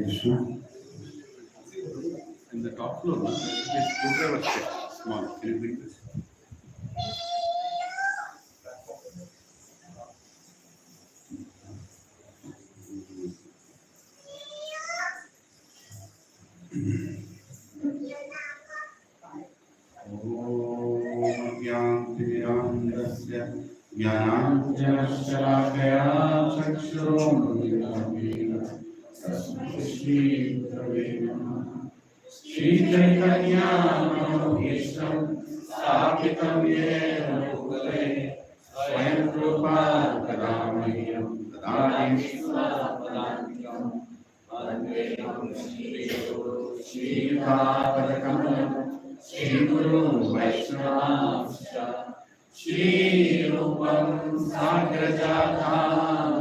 Krishna. In the top floor, no? There should be a screwdriver set, small. Can you bring this? ज्ञानाञ्जनशलाकया चक्षुरुन्मिलितं तस्मै श्रीगुरवे नमः। श्रीचैतन्यमनोभीष्टं स्थापितं येन भूतले स्वयं रूपा कदा मह्यं ददाति स्वपदान्तिकं। वन्देऽहं श्रीगुरो श्रीयुतापदकमलं श्रीगुरो वैष्णवांश्च श्रीरूपं साग्रजातं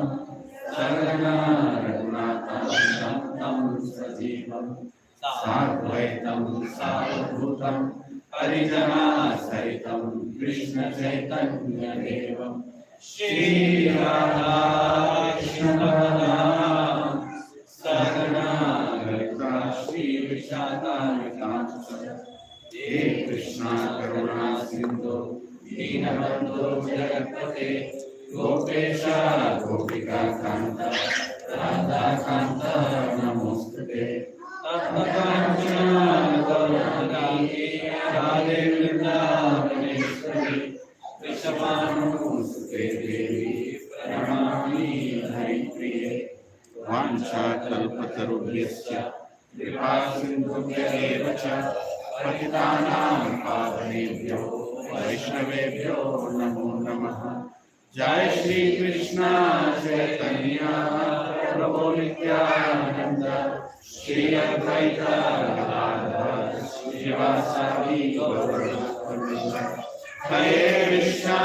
सहगना रघुनाथान्वितं तं सजीवं साद्वैतं सावधूतं परिजनासहितं कृष्णचैतन्यदेवं श्रीराधा कृष्णपदां सहगना ललिता श्रीविशाखान्वितांश्च हे कृष्णा करुणा सिन्धो दीनबन्धो जगत्पते गोपेश गोपिका कान्त राधा कान्त नमोस्तुते। तप्तकाञ्चन गौरवरागे राधे वृन्दावनेश्वरी वृषभानुसुते देवी प्रणमामि हरिप्रिये। वाञ्छाकल्पतरुभ्यश्च कृपासिन्धुभ्येव च पतितानां पावनेभ्यो वैष्णवेभ्यो नमो नमः। जय श्री कृष्ण चैतन्य प्रभु नित्यानंद श्री अद्वैत गदाधर श्रीवासादि गौरभक्तवृंद। हरे कृष्णा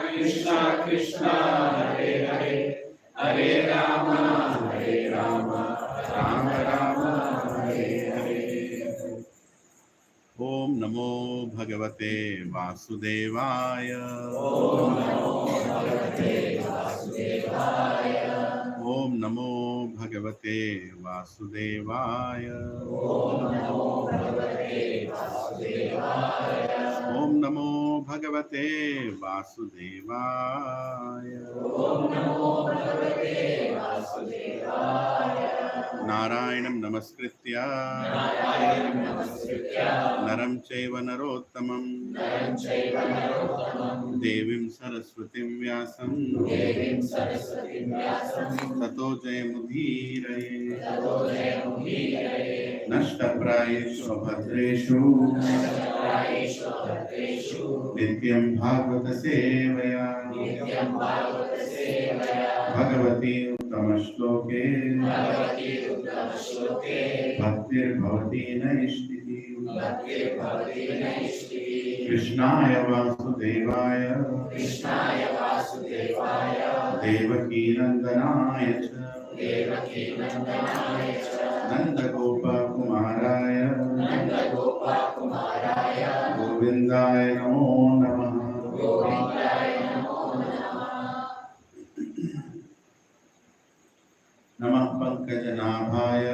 कृष्णा कृष्णा हरे हरे, हरे राम राम राम हरे हरे। ओम नमो भगवते वासुदेवाय। ओम नमो भगवते वासुदेवाय। ओम नमो भगवते वासुदेवाय। ओम नमो भगवते वासुदेवाय। ओम नमो भगवते वासुदेवाय। ओम नमो भगवते वासुदेवाय। नारायणं नमस्कृत्य नरं चैव नरोत्तमं देवीं सरस्वतीं व्यासं ततो जयमुदीरये। नष्टप्रायेषु भद्रेषु नित्यं भागवत सेवया भगवती उत्तमश्लोके भक्तिर्भवति नैष्टिकी। कृष्णाय वासुदेवाय देवकी नंदनाय च नंदगोपकुमाराय गोविन्दाय नमो नमः। नमः पंकजनाभाय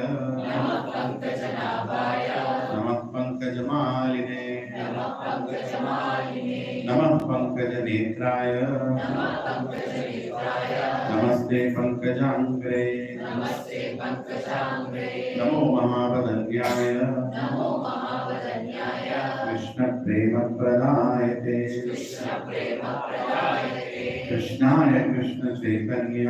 नमः पंकजमालिने नमः पंकजनेत्राय नमस्ते पंकजाङ्ग्रे नमो महावदन्याय कृष्णप्रेमप्रदायते कृष्णाय कृष्णचैतन्य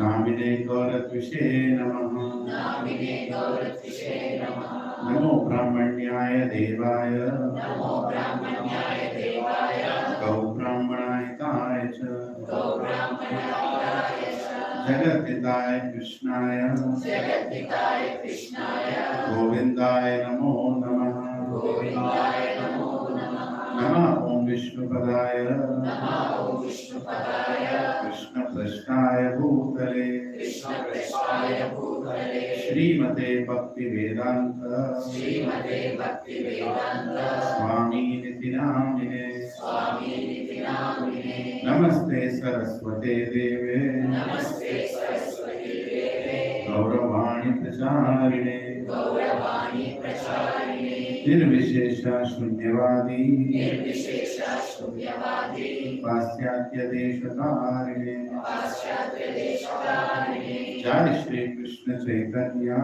नामिने गौरद्विषे नमः। नमो ब्राह्मण्याय देवाय गौ ब्राह्मणाहिताय च जगद्धिताय कृष्णाय गोविन्दाय नमो नमः। नमः ओम विष्णुपदाय कृष्णपृष्ठाय भूतले श्रीमते भक्तिवेदांत स्वामी निति नामिने नमस्ते सरस्वते देवे गौरवाणी प्रचारिणे निर्विशेष शून्यवादी पाश्चात्य देशकारिणे जय श्री कृष्ण चैतन्य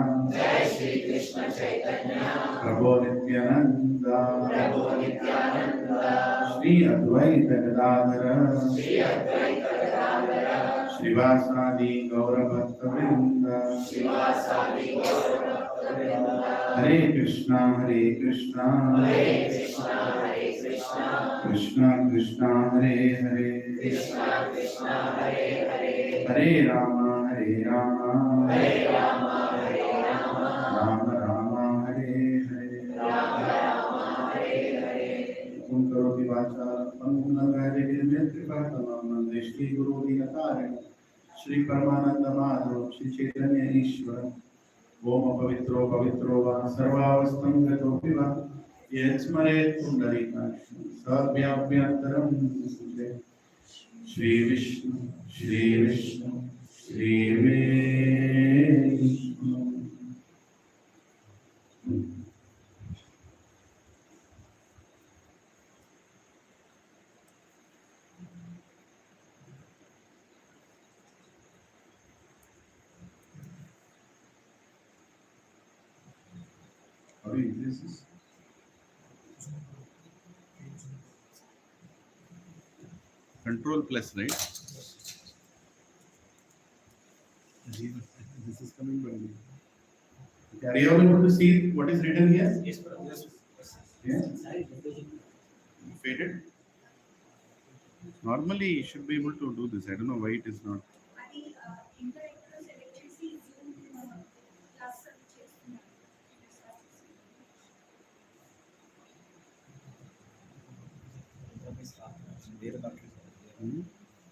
प्रभो नित्यानंद श्री अद्वैत गदाधर श्रीवासादि गौरभक्तवृंद हरे कृष्णा कृष्णा कृष्णा हरे हरे हरे राम राम राम हरे हरे तुम करो कि वाचारं दृष्टि गुरु दीनतारिण श्री परमानंद माधव श्री चैतन्य ईश्वर ओम पवित्रो वा सर्वावस्थं गतोऽपि वा यस्मरेत् पुण्डरीकाक्षं सर्व्याप्यन्तरं सुते Shri Vishnu Shri Vishnu How do you increase this? Control plus, right? This is coming by me. Are you able to see what is written here? Yes, yes. Yeah. Faded. Normally, you should be able to do this. I don't know why it is not.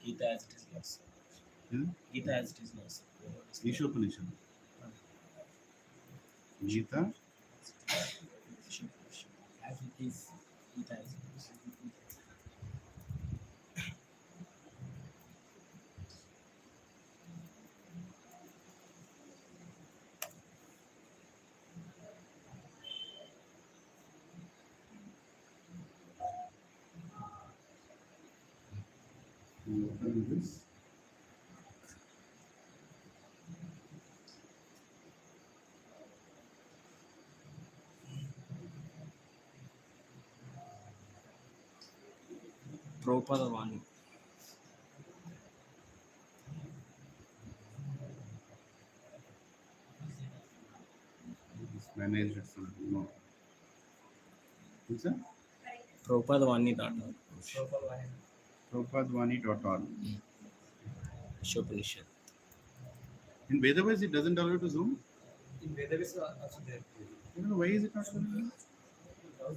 Gita as it is lost. Gita as it is lost. Isopanishad. Gita. As it is. Gita as it is. Open this. Prabhupada Vani. It's managed at some no. What's that? Prabhupadavani.org. Prabhupadvani.org. Isopanishad. In Vedavis, it doesn't allow you to zoom. In Vedavis also there. I don't know why is it not zooming.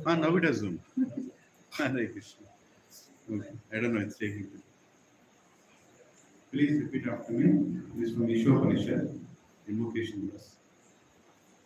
Now it has zoomed. Hare Krishna. Okay. I don't know. It's taking. Please repeat after me. This is from Isopanishad. Invocation verse.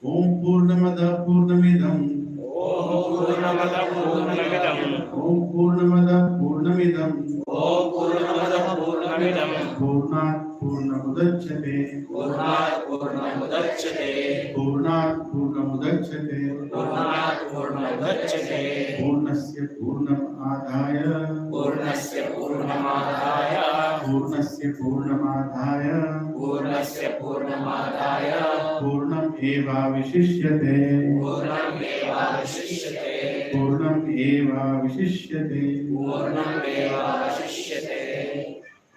Om Purnamada Purnamidam. Om Purnamada Purnamidam. Om Purnamada Purnamidam. Om Purnamada Purnamidam. Purnat Purnamudachyate. Purnat Purnamudachyate. Purnat Purnamudachyate. Purnat Purnamudachyate. Purnasya Purnam Adhaya. Purnasya Purnamadhaya. Purnasya Purnamadhaya. Purnasya Purnamadhaya. Purnam eva vishishyate. Purnam eva vishishyate. Purnam eva vishishyate. Purnam eva vishishyate.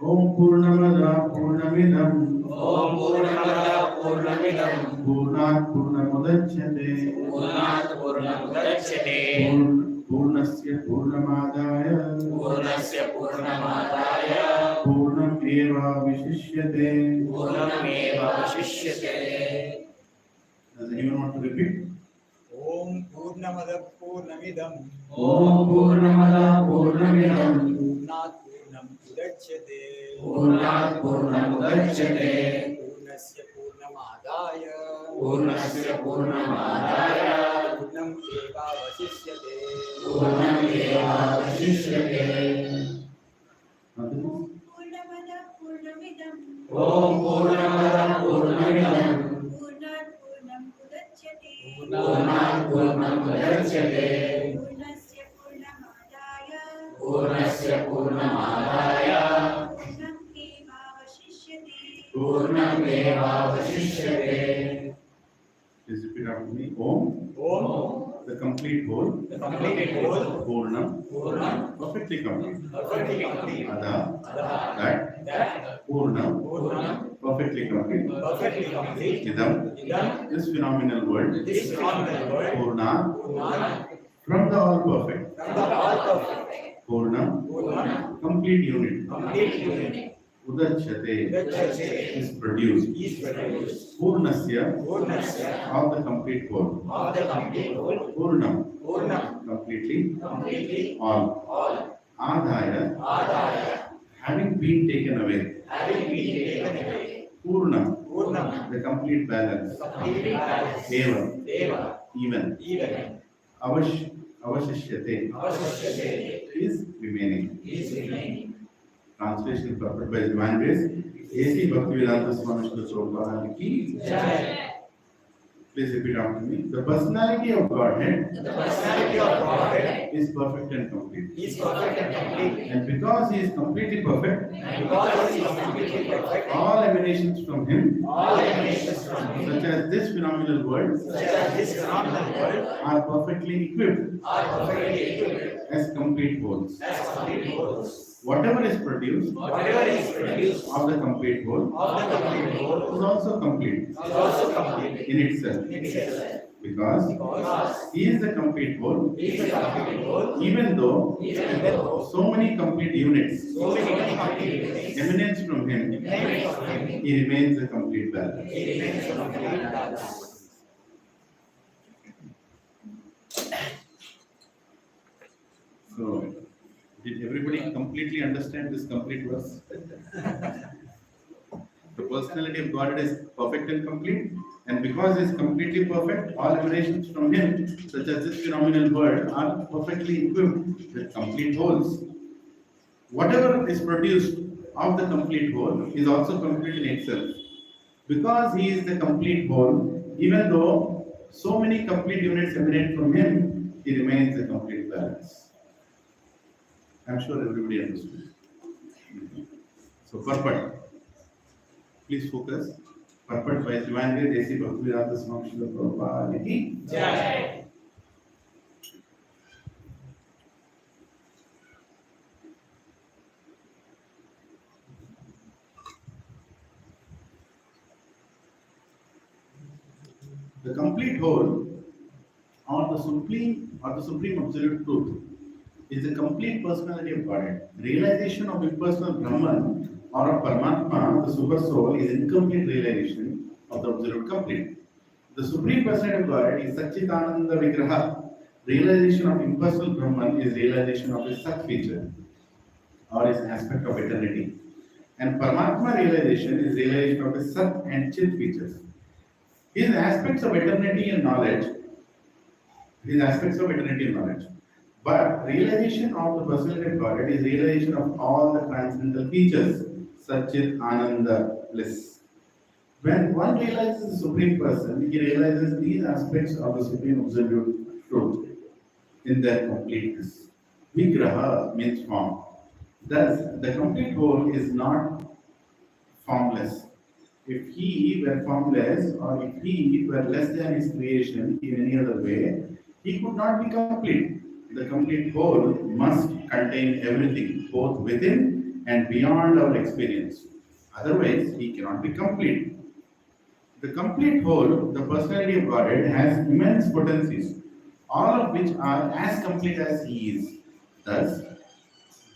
Om Purnamada Purnamidam. Om Purnamada Purnamidam. Purnat Purnamudachyate. Purnat Purnamudachyate. Purnasya Purnamadhaya. Purnasya Purnamadhaya. Purnam eva vishishyate. Purnam eva vishishyate. Does anyone want to repeat? Om Purnamada Purnamidam. Om Purnamada Purnamidam. Purnat Purnam Udachyate. Purnat Purnamudachyate. Purnasya Purnamadaya. Purnasya Purnamadhaya. Purnam eva vasishyate. Purnam eva vishishyate. Others? पूर्णमदः पूर्णमिदं Om Purnamada Purnamidam पूर्णात् पूर्णम् उदच्यते Purnat Purnam Udachyate पूर्णस्य पूर्णमादाय Purnasya Purnamadaya पूर्णमेवावशिष्यते Purnam Eva Vashishyate. Please repeat after me. Om, Om, the complete whole, the complete whole, Purnam, Purnam, perfectly complete. perfectly complete. Ada, That, that, Purnam, Purnam, perfectly complete. perfectly complete. Idam, Idam, this phenomenal world, this phenomenal world, Purna, Purnam, from the all perfect. from the all perfect. Purnam, Purnam, complete unit. complete unit. Udachyate Udachyate is produced. is produced. Purnasya, Purnasya of the complete whole. of the complete whole. Purnam, Purnam, completely, completely, all. all. Adhaya, Adaya, having been taken away. having been taken away. Purnam, Purnam, the complete balance. completely balanced. Eva, Deva, even. even. Avashishyate Avashishyate is remaining. is remaining. Translation purport by Divine Grace. A.C. Bhaktivedanta Swami Srila Prabhupada ki. Jai. Please repeat after me. The personality of Godhead The personality of Godhead is perfect and complete. is perfect and complete. And because He is completely perfect, And because He is completely perfect, all emanations from Him, all emanations from Him, such as this phenomenal world, such as this phenomenal world, are perfectly equipped are perfectly equipped as complete wholes. as complete wholes. Whatever is produced Whatever is produced of the complete whole of the complete whole is also complete is also complete in itself. in itself. Because Because He is the complete whole, He is the complete whole, even though even though so many complete units so many complete units emanates from Him, emanate from Him, He remains a complete balance. He remains a complete balance. So, did everybody completely understand this complete verse? The personality of God is perfect and complete, and because He is completely perfect, all emanations from Him, such as this phenomenal world, are perfectly equipped with complete wholes. Whatever is produced of the complete whole is also complete in itself. Because He is the complete whole, even though so many complete units emanate from Him, He remains a complete balance. I'm sure everybody understood. So, purport. Please focus. Purport by Divine Grace A.C. Bhaktivedanta Swami Srila Prabhupada ki. Jai. The complete whole, or the supreme absolute truth, is the complete personality of Godhead. Realization of impersonal Brahman or of Paramatma, the super soul, is incomplete realization of the absolute complete. The supreme personality of Godhead is Satchitananda Vigraha. Realization of impersonal Brahman is realization of his Sat feature or his aspect of eternity. And Paramatma realization is realization of his Sat and Chit features. His aspects of eternity and knowledge, But realization of the personality of Godhead is realization of all the transcendental features, such as Ananda, bliss. When one realizes the Supreme Person, he realizes these aspects of the Supreme Absolute Truth in their completeness. Vigraha means form. Thus, the complete whole is not formless. If he were formless, or if he were less than his creation in any other way, he could not be complete. The complete whole must contain everything, both within and beyond our experience. Otherwise, he cannot be complete. The complete whole, the personality of Godhead, has immense potencies, all of which are as complete as he is. Thus,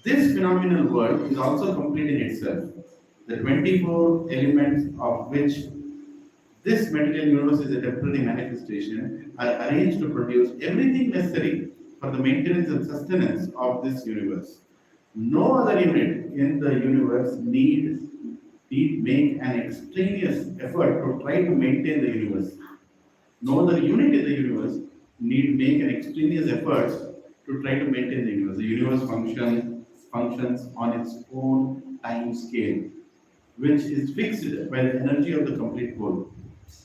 this phenomenal world is also complete in itself. The 24 elements of which this material universe is a temporary manifestation are arranged to produce everything necessary for the maintenance and sustenance of this universe. No other unit in the universe need make an extraneous effort to try to maintain the universe. No other unit in the universe need make an extraneous effort to try to maintain the universe. The universe functions functions on its own time scale, which is fixed by the energy of the complete whole.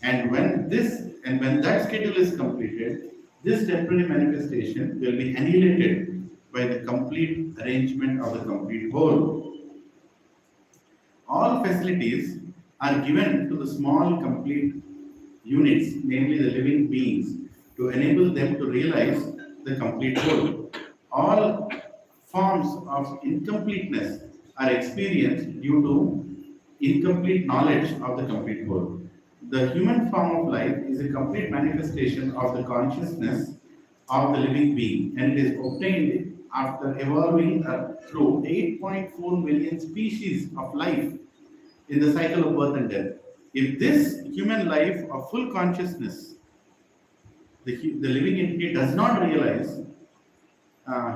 And when that schedule is completed, this temporary manifestation will be annihilated by the complete arrangement of the complete whole. All facilities are given to the small complete units, namely the living beings, to enable them to realize the complete whole. All forms of incompleteness are experienced due to incomplete knowledge of the complete whole. The human form of life is a complete manifestation of the consciousness of the living being, and it is obtained after evolving through 8.4 million species of life in the cycle of birth and death. If this human life of full consciousness, the living entity does not realize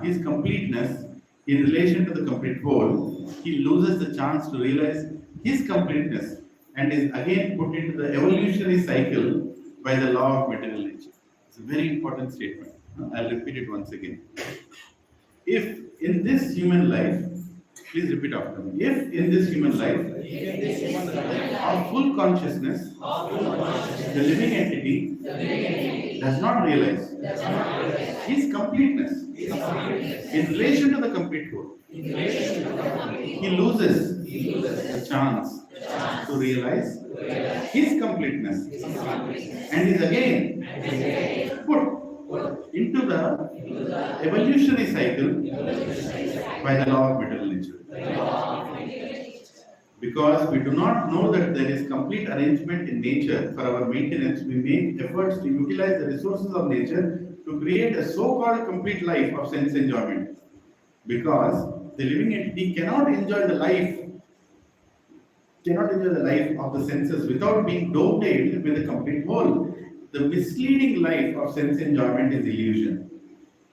his completeness in relation to the complete whole, he loses the chance to realize his completeness and is again put into the evolutionary cycle by the law of material nature. It's a very important statement. I'll repeat it once again. If in this human life, please repeat after me. If in this human life, of full consciousness, the living entity does not realize his completeness in relation to the complete whole, he loses the chance to realize his completeness and is again put into the evolutionary cycle by the law of material nature. Because we do not know that there is complete arrangement in nature for our maintenance, we make efforts to utilize the resources of nature to create a so-called complete life of sense enjoyment. Because the living entity cannot enjoy the life of the senses without being dovetailed with the complete whole. The misleading life of sense enjoyment is illusion.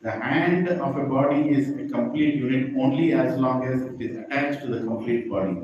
The hand of a body is a complete unit only as long as it is attached to the complete body.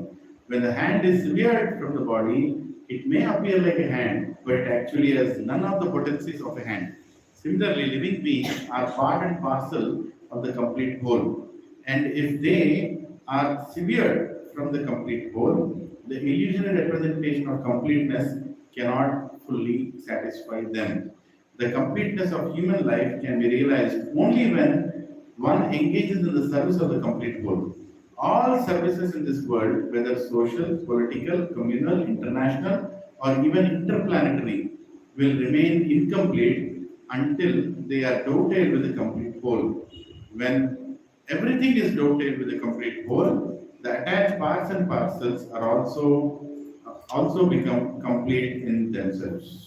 When the hand is severed from the body, it may appear like a hand, but it actually has none of the potencies of a hand. Similarly, living beings are part and parcel of the complete whole. And if they are severed from the complete whole, the illusionary representation of completeness cannot fully satisfy them. The completeness of human life can be realized only when one engages in the service of the complete whole. All services in this world, whether social, political, communal, international, or even interplanetary, will remain incomplete until they are dovetailed with the complete whole. When everything is dovetailed with the complete whole, the attached parts and parcels are also become complete in themselves.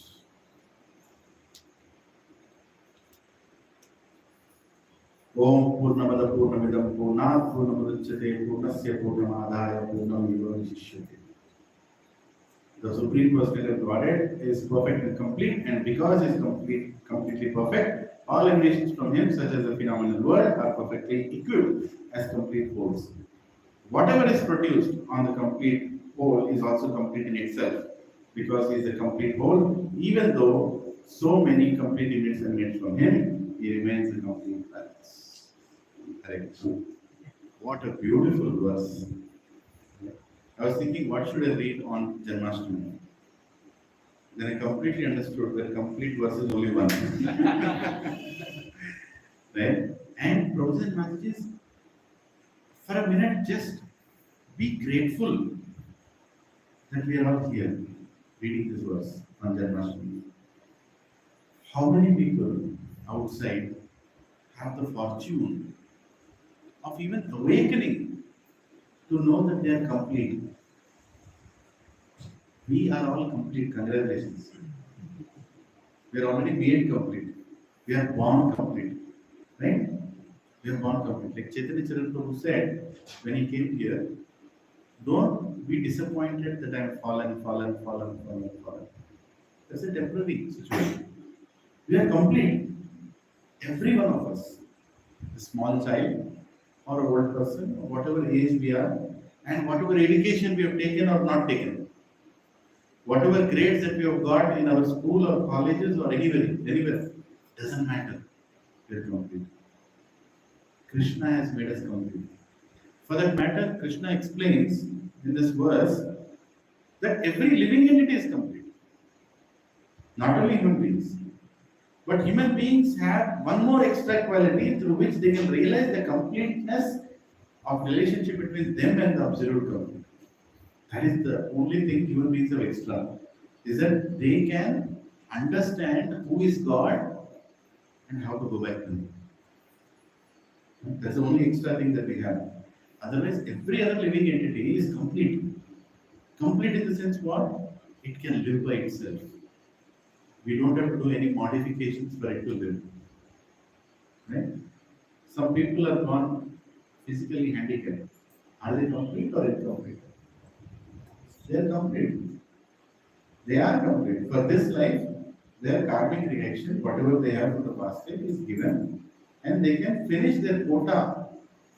ओम पूर्णमद पूर्णमिदं पूर्णात् पूर्णमुदच्यते पूर्णस्य पूर्णमादाय पूर्णमेवावशिष्यते. The Supreme Personality of Godhead is perfect and complete, and because he is completely perfect, all emanations from him, such as the phenomenal world, are perfectly equipped as complete wholes. Whatever is produced on the complete whole is also complete in itself, because he is a complete whole. Even though so many complete units emanate from him, he remains a complete balance. Correct. What a beautiful verse. I was thinking, what should I read on Janmashtami? Then I completely understood that complete verse is only one. Right? And brothers and messages, for a minute, just be grateful that we are all here reading this verse on Janmashtami. How many people outside have the fortune of even awakening to know that they are complete? We are all complete. Congratulations. We are already made complete. We are born complete. Right? We are born complete. Like Chaitanya Charan Prabhu said when he came here, don't be disappointed that I am fallen. That's a temporary situation. We are complete. Every one of us. A small child or a old person, or whatever age we are, and whatever education we have taken or not taken. Whatever grades that we have got in our school or colleges or anywhere, doesn't matter. We are complete. Krishna has made us complete. For that matter, Krishna explains in this verse that every living entity is complete, not only human beings. But human beings have one more extra quality through which they can realize the completeness of relationship between them and the absolute God. That is the only thing human beings have extra, is that they can understand who is God and how to go back to Him. That's the only extra thing that we have. Otherwise, every other living entity is complete. Complete in the sense what? It can live by itself. We don't have to do any modifications for it to live. Right? Some people are born physically handicapped. Are they complete or incomplete? They are complete. They are complete. For this life, their karmic reaction, whatever they have from the past life, is given, and they can finish their quota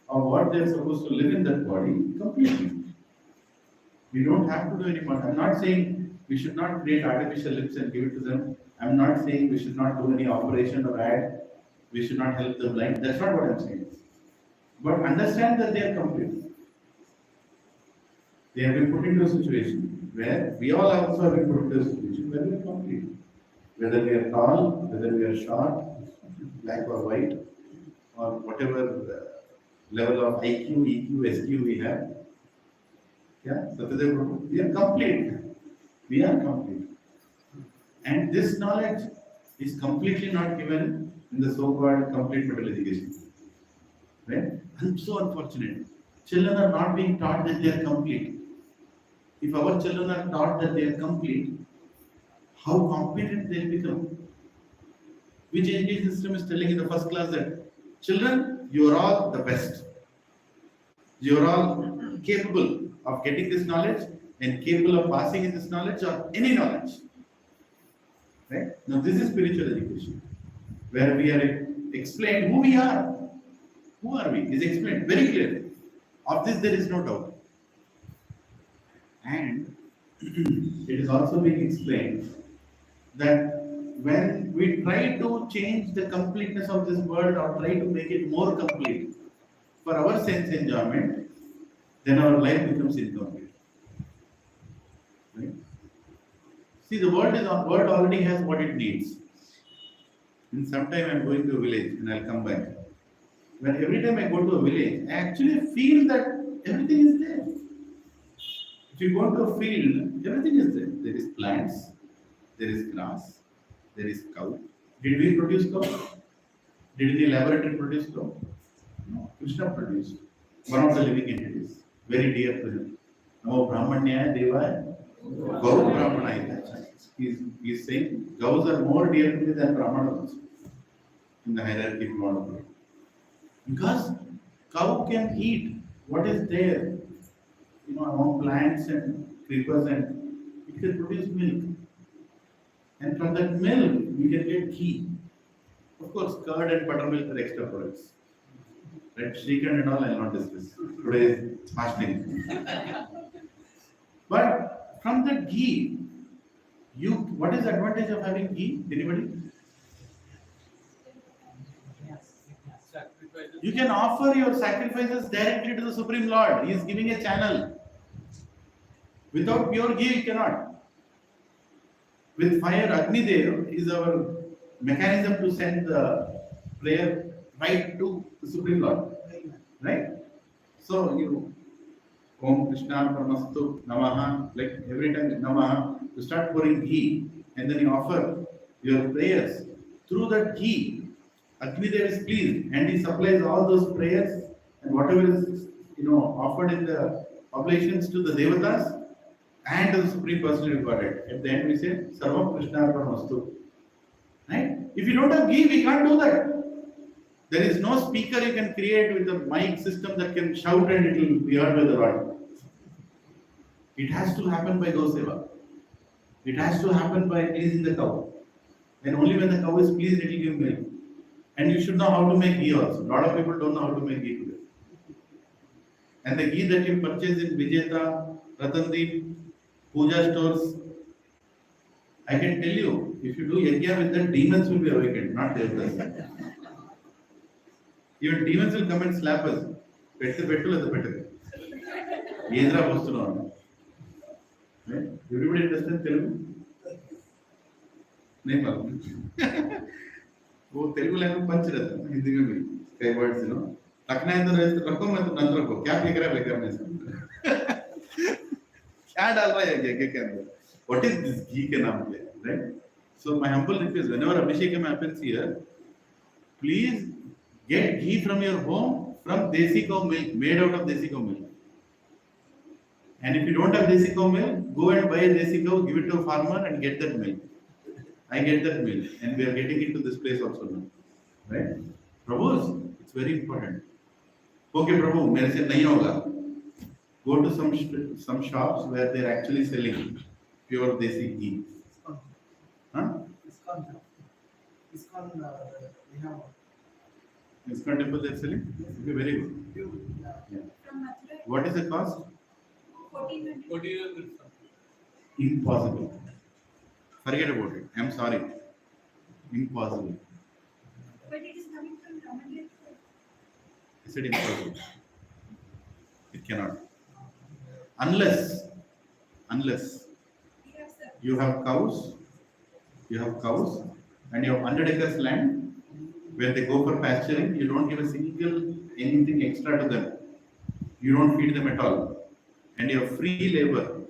of what they are supposed to live in that body completely. We don't have to do any more. I'm not saying we should not create artificial lips and give it to them. I'm not saying we should not do any operation or add. We should not help the blind. That's not what I'm saying. But understand that they are complete. They have been put into a situation where we all also have been put into a situation where we are complete. Whether we are tall, whether we are short, black or white, or whatever level of IQ, EQ, SQ we have. Yeah, Satyadev, we are complete. We are complete. And this knowledge is completely not given in the so-called complete middle education. Right? I'm so unfortunate. Children are not being taught that they are complete. If our children are taught that they are complete, how competent they'll become. Which education system is telling in the first class that children, you are all the best. You are all capable of getting this knowledge and capable of passing in this knowledge or any knowledge. Right? Now this is spiritual education, where we are explained who we are. Who are we? Is explained very clearly. Of this there is no doubt. And it is also being explained that when we try to change the completeness of this world or try to make it more complete for our sense enjoyment, then our life becomes incomplete. Right? See, the world already has what it needs. And sometime I'm going to a village and I'll come back. When every time I go to a village, I actually feel that everything is there. If you go to a field, everything is there. There is plants, there is grass, there is cow. Did we produce cow? Did any laboratory produce cow? No. Krishna produced one of the living entities, very dear to him. Namo Brahmanyaya Devaya Gau Brahmanaya. He's saying cows are more dear to me than Brahmanas in the hierarchy if you want to put it. Because cow can eat what is there, among plants and creepers, and it can produce milk. And from that milk, we can get ghee. Of course, curd and buttermilk are extra products. Right? Shrikand and all I will not discuss. Today is fasting. But from that ghee, what is the advantage of having ghee? Anybody? You can offer your sacrifices directly to the Supreme Lord. He is giving a channel. Without pure ghee, you cannot. With fire, Agni Dev is our mechanism to send the prayer right to the Supreme Lord. Right? So, Om Krishna Paramastu Namaha, like every time Namaha, you start pouring ghee and then you offer your prayers. Through that ghee, Agni Dev is pleased and he supplies all those prayers and whatever is offered in the oblations to the Devatas and to the Supreme Personality of Godhead. At the end we say Sarvam Krishna Arpanamastu. Right? If you don't have ghee, we can't do that. There is no speaker you can create with a mic system that can shout and it will be heard by the Lord. It has to happen by Goseva. It has to happen by pleasing the cow. And only when the cow is pleased, it will give milk. And you should know how to make ghee also. A lot of people don't know how to make ghee today. And the ghee that you purchase in Vijeta, Ratandeep, Puja stores, I can tell you, if you do yajna with that, demons will be awakened, not devatas. Even demons will come and slap us. Pettu as a better. ఏంద్రా వస్తున్నావు? Right? Everybody understand Telugu? नहीं मालूम. वो Telugu language पंच रहता है हिंदी में भी कई वर्ड्स यू नो रखना है तो रखो मत नंत रखो क्या फेंक रहा है बेकार में से क्या डाल रहा है घी के अंदर व्हाट इज दिस घी के नाम पे right so my humble request whenever abhishekam happens here please get ghee from your home from desi cow milk made out of desi cow milk and if you don't have desi cow milk go and buy a desi cow give it to a farmer and get that milk. I get that milk, and we are getting into this place also now, right? Prabhus, it's very important. Okay, Prabhu, मेरे से नहीं होगा. Go to some shops where they are actually selling pure desi ghee. Huh? ISKCON, we have. ISKCON temple they are selling. Okay, very good. Yeah. From Mathura, What is the cost? 1400. Impossible. Forget about it. I'm sorry. Impossible. But it is coming from Ramandir. I said impossible. It cannot. Unless We have sir. you have cows, and you have 100 acres land where they go for pasturing, you don't give a single anything extra to them. You don't feed them at all. And you have free labor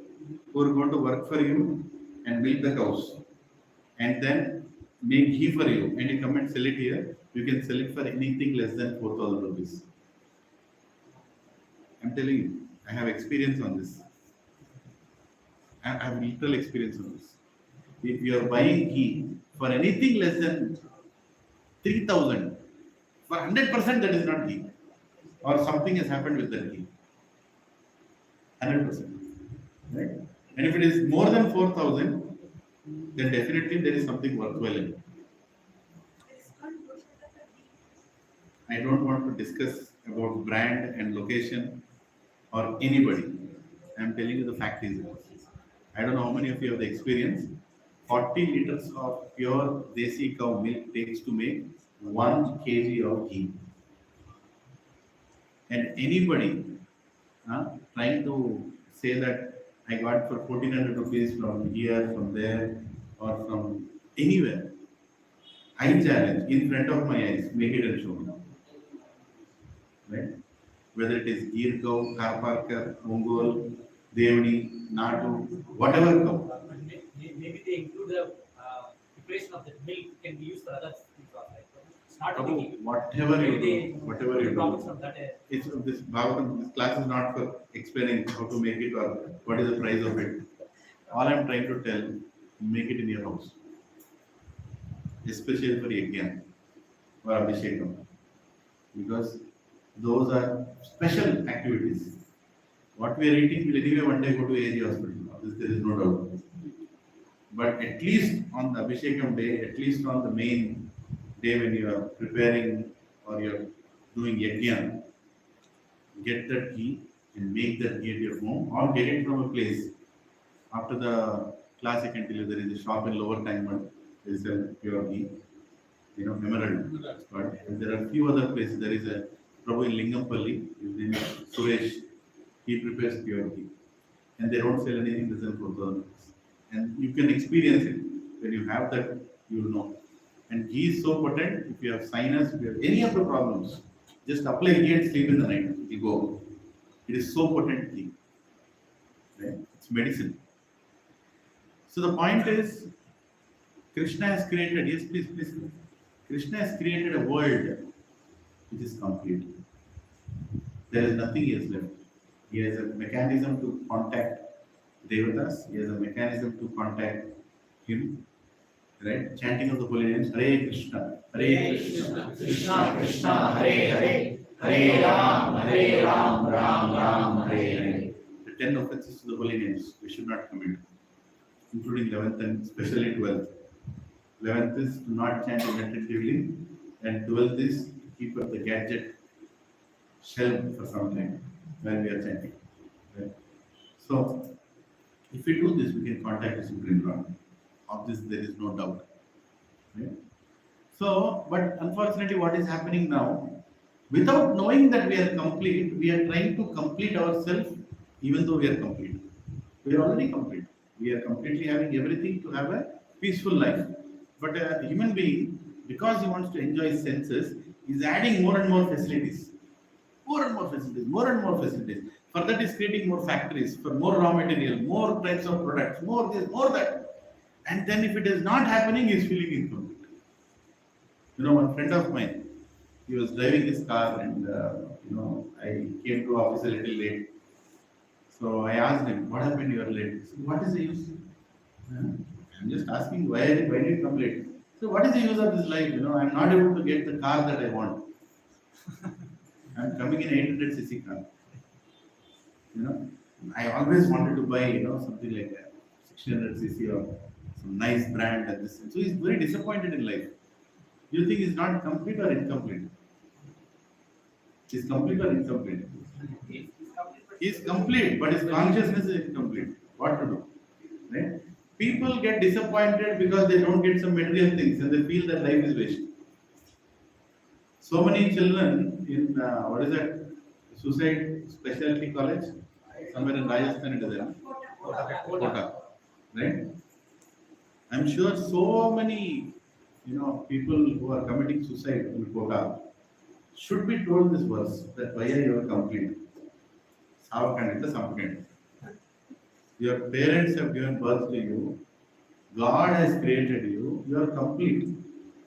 who are going to work for you and milk the cows and then make ghee for you and you come and sell it here. You can sell it for anything less than 4,000 rupees. I'm telling you, I have experience on this. I have literal experience on this. If you are buying ghee for anything less than 3,000, for 100% that is not ghee. Or something has happened with that ghee. 100%. Right? And if it is more than 4,000, then definitely there is something worthwhile in it. ISKCON goes to the I don't want to discuss about brand and location or anybody. I am telling you the fact is this. I don't know how many of you have the experience. 40 liters of pure desi cow milk takes to make 1 kg of ghee. And anybody trying to say that I got for 1,400 rupees from here, from there, or from anywhere, I challenge in front of my eyes, make it and show me. Right? Whether it is Gir cow, Karparkar, Ongol, Devani, Nadu, whatever cow. Maybe they include the preparation of the milk can be used for other things. Like, it's not Prabhu, only whatever you do, whatever you problems do, from that. it's this Bhagavatam, this class is not for explaining how to make it or what is the price of it. All I'm trying to tell, make it in your house, especially for Yajna or Abhishekam, because those are special activities. What we are eating will anyway one day go to AG hospital. This there is no doubt. But at least on the Abhishekam day, at least on the main day when you are preparing or you are doing Yajna, get that ghee and make that ghee at your home or get it from a place. After the class, I can tell you there is a shop in Lower Tangman, they sell pure ghee, you know, emerald. But there are few other places. There is a Prabhu in Lingampalli, his name is Suresh, he prepares pure ghee. And they don't sell anything less than 4,000 rupees. And you can experience it. When you have that, you will know. And ghee is so potent, if you have sinus, if you have any of the problems, just apply ghee and sleep in the night. You go. It is so potent ghee. Right? It's medicine. So the point is, Krishna has created, yes, please. Krishna has created a world which is complete. There is nothing else left. He has a mechanism to contact Devatas, he has a mechanism to contact him, right? Chanting of the holy names, Hare Krishna, Hare Krishna, Krishna Krishna Hare Hare Hare Ram Ram Ram Hare Hare. The 10 offenses to the holy names we should not commit, including 11th and especially 12th. 11th is to not chant meditatively, and 12th is to keep up the gadget shelf for some time when we are chanting. Right? So, if we do this, we can contact the Supreme Lord. Of this, there is no doubt. Right? So, but unfortunately, what is happening now? Without knowing that we are complete, we are trying to complete ourselves even though we are complete. We are already complete. We are completely having everything to have a peaceful life. But a human being, because he wants to enjoy his senses, is adding more and more facilities. More and more facilities, more and more facilities. For that, is creating more factories, for more raw material, more types of products, more this, more that. And then if it is not happening, he is feeling incomplete. You know, one friend of mine, he was driving his car and, I came to office a little late. So I asked him, what happened, you are late? He said, what is the use? I'm just asking, why did you come late? So what is the use of this life? I'm not able to get the car that I want. I'm coming in 800cc car. I always wanted to buy, something like a 1600cc or some nice brand at this. So he's very disappointed in life. Do you think he's not complete or incomplete? He's complete or incomplete? He's complete, but his consciousness is incomplete. What to do? Right? People get disappointed because they don't get some material things and they feel that life is wasted. So many children in what is that? Suicide Specialty College, somewhere in Rajasthan, it is there. Kota, right? I'm sure so many, people who are committing suicide in Kota should be told this verse that why you are complete. Your parents have given birth to you. God has created you. You are complete.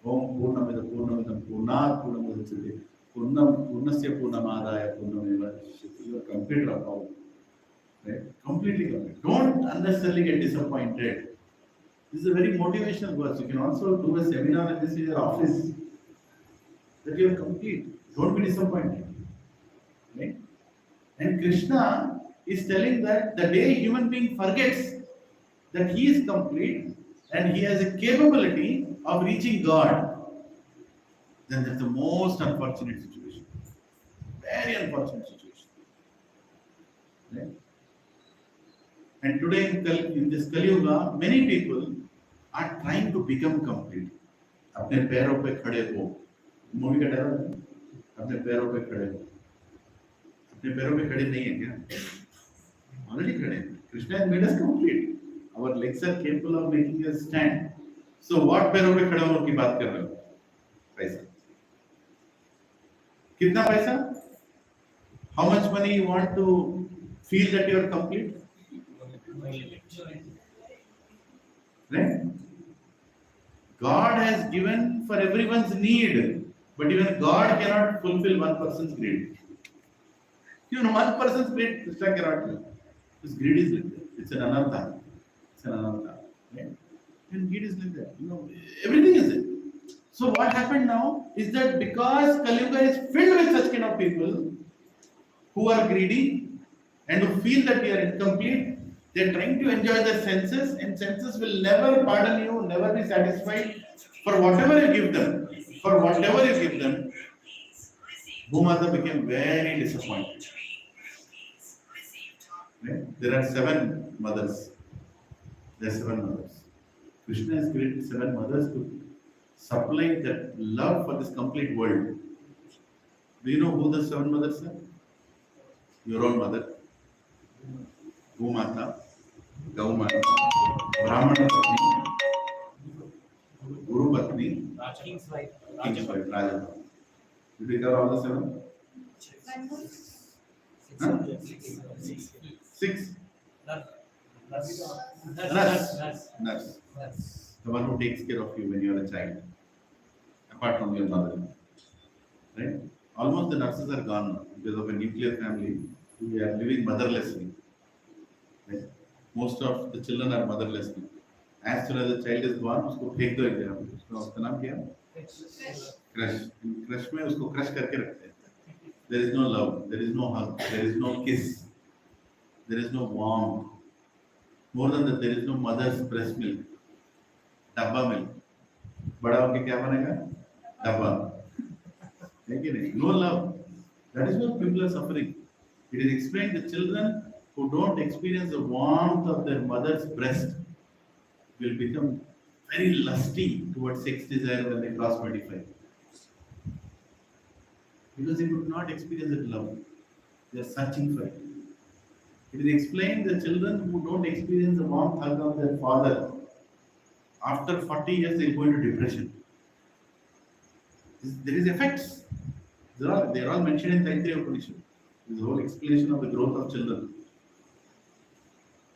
Om Purnamida Purnamidam Purnat Purnamudachyate Purnam Purnasya Purnamadaya Purnameva. You are complete of all. Right? Completely complete. Don't unnecessarily get disappointed. This is a very motivational verse. You can also do a seminar in this in your office that you are complete. Don't be disappointed. Right? And Krishna is telling that the day human being forgets that he is complete and he has a capability of reaching God, then that's the most unfortunate situation. Very unfortunate situation. Right? And today in this Kali Yuga, many people are trying to become complete. अपने पैरों पे खड़े हो. Movie का dialogue है, अपने पैरों पे खड़े हो. अपने पैरों पे खड़े नहीं है क्या? Already खड़े हैं. Krishna has made us complete. Our legs are capable of making us stand. So what पैरों पे खड़े होने की बात कर रहे हो? पैसा. कितना पैसा? How much money you want to feel that you are complete? Right? God has given for everyone's need, but even God cannot fulfill one person's greed. One person's greed, Krishna cannot do. His greed is like that. It's an anartha. Right? And greed is like that. Everything is it. So what happened now is that because Kali Yuga is filled with such kind of people who are greedy and who feel that we are incomplete, they are trying to enjoy their senses, and senses will never pardon you, never be satisfied for whatever you give them. For whatever you give them, Bhumata became very disappointed. Right? There are 7 mothers. There are 7 mothers. Krishna has created 7 mothers to supply that love for this complete world. Do you know who the 7 mothers are? Your own mother, Bhumata, Gaumata, Brahmana Patni, Guru Patni, King's wife. King's wife, Raja. Did you cover all the 7? One more. Huh? 6. Nurse. The one who takes care of you when you are a child, apart from your mother. Right? Almost the nurses are gone now because of a nuclear family. We are living motherlessly. Right? Most of the children are motherless. As soon as the child is born, उसको फेंक दो exam. उसका नाम क्या है? Crush. In crush में उसको crush करके रखते हैं. There is no love, there is no hug, there is no kiss, there is no warmth. More than that, there is no mother's breast milk, dabba milk. बड़ा होके क्या बनेगा? Dabba. है कि नहीं? No love. That is why people are suffering. It is explained the children who don't experience the warmth of their mother's breast will become very lusty towards sex desire when they cross 25. Because they could not experience that love. They are searching for it. It is explained the children who don't experience the warm hug of their father, after 40 years they go into depression. There is effects. They are all mentioned in Taittiriya Upanishad. This whole explanation of the growth of children.